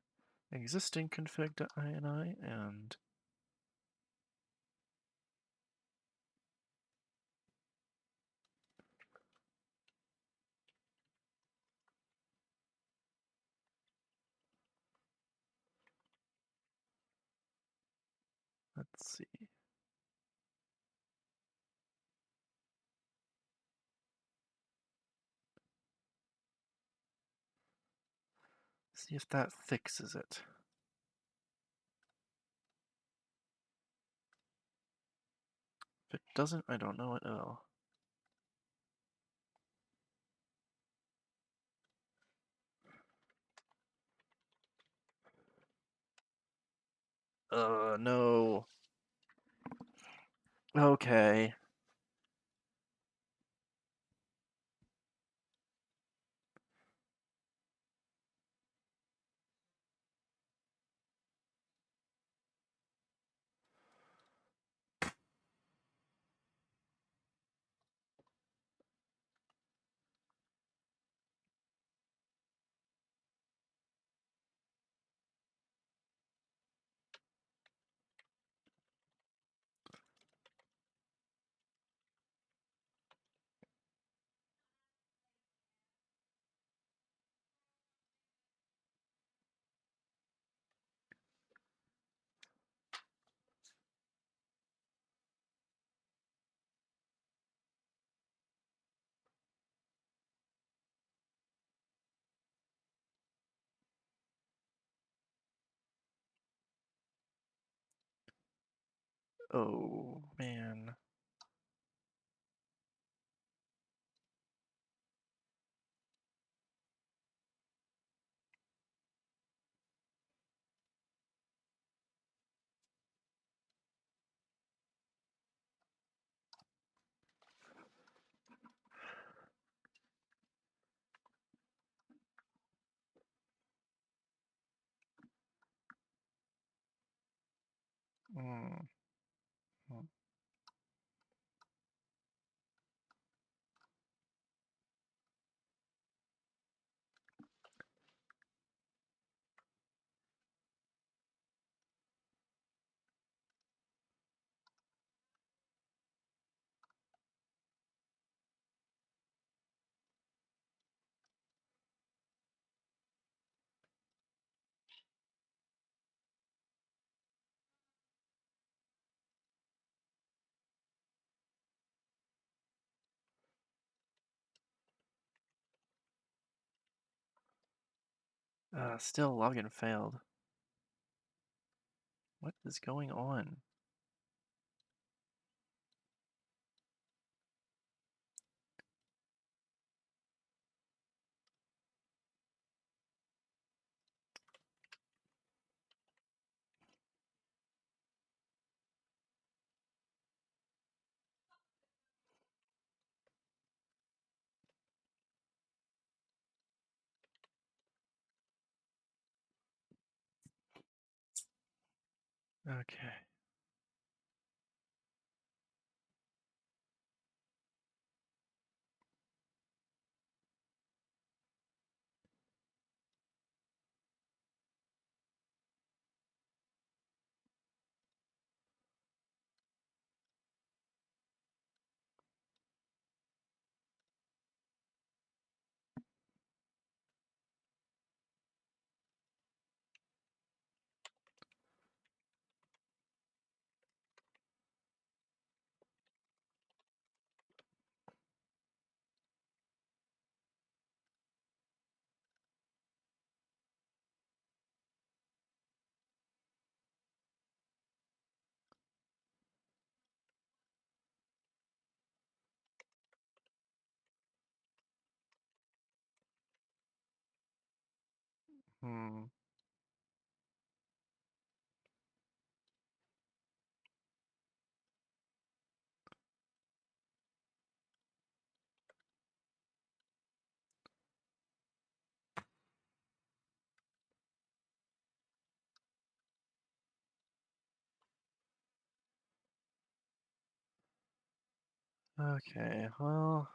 existing config.ini and let's see. See if that fixes it. If it doesn't, I don't know what will. No. Okay. Oh, man. Mm. Mm. Still login failed. What is going on? Okay. Hmm. Okay, well,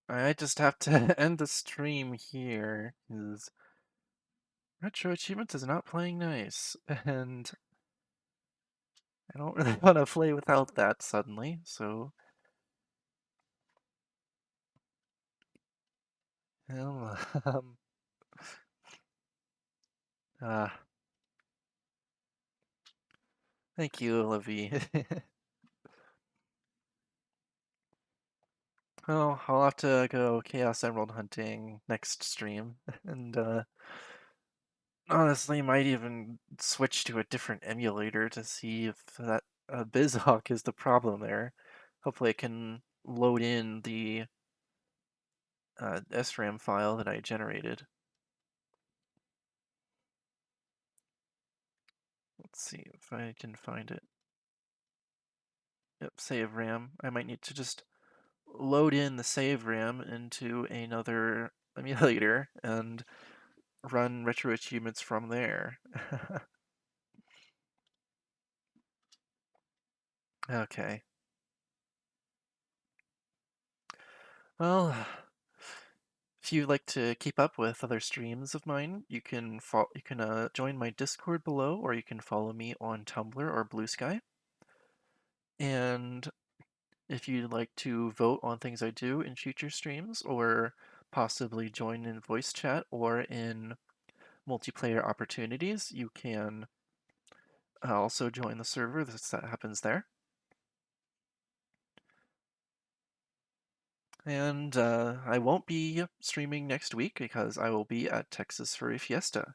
I just have to end the stream here, because Retro Achievements is not playing nice, and I don't really want to play without that suddenly, so... Well, uh, thank you, Olivia. Well, I'll have to go Chaos Emerald hunting next stream, and honestly, might even switch to a different emulator to see if that bizhawk is the problem there. Hopefully, I can load in the SRAM file that I generated. Let's see if I can find it. Yep, save RAM. I might need to just load in the save RAM into another emulator and run retro achievements from there. Okay. Well, if you'd like to keep up with other streams of mine, you can join my Discord below, or you can follow me on Tumblr or Blue Sky. And if you'd like to vote on things I do in future streams, or possibly join in voice chat or in multiplayer opportunities, you can also join the server that happens there. And I won't be streaming next week because I will be at Texas Furry Fiesta.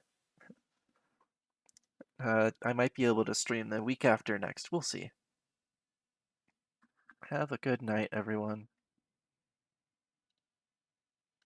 I might be able to stream the week after next. We'll see. Have a good night, everyone.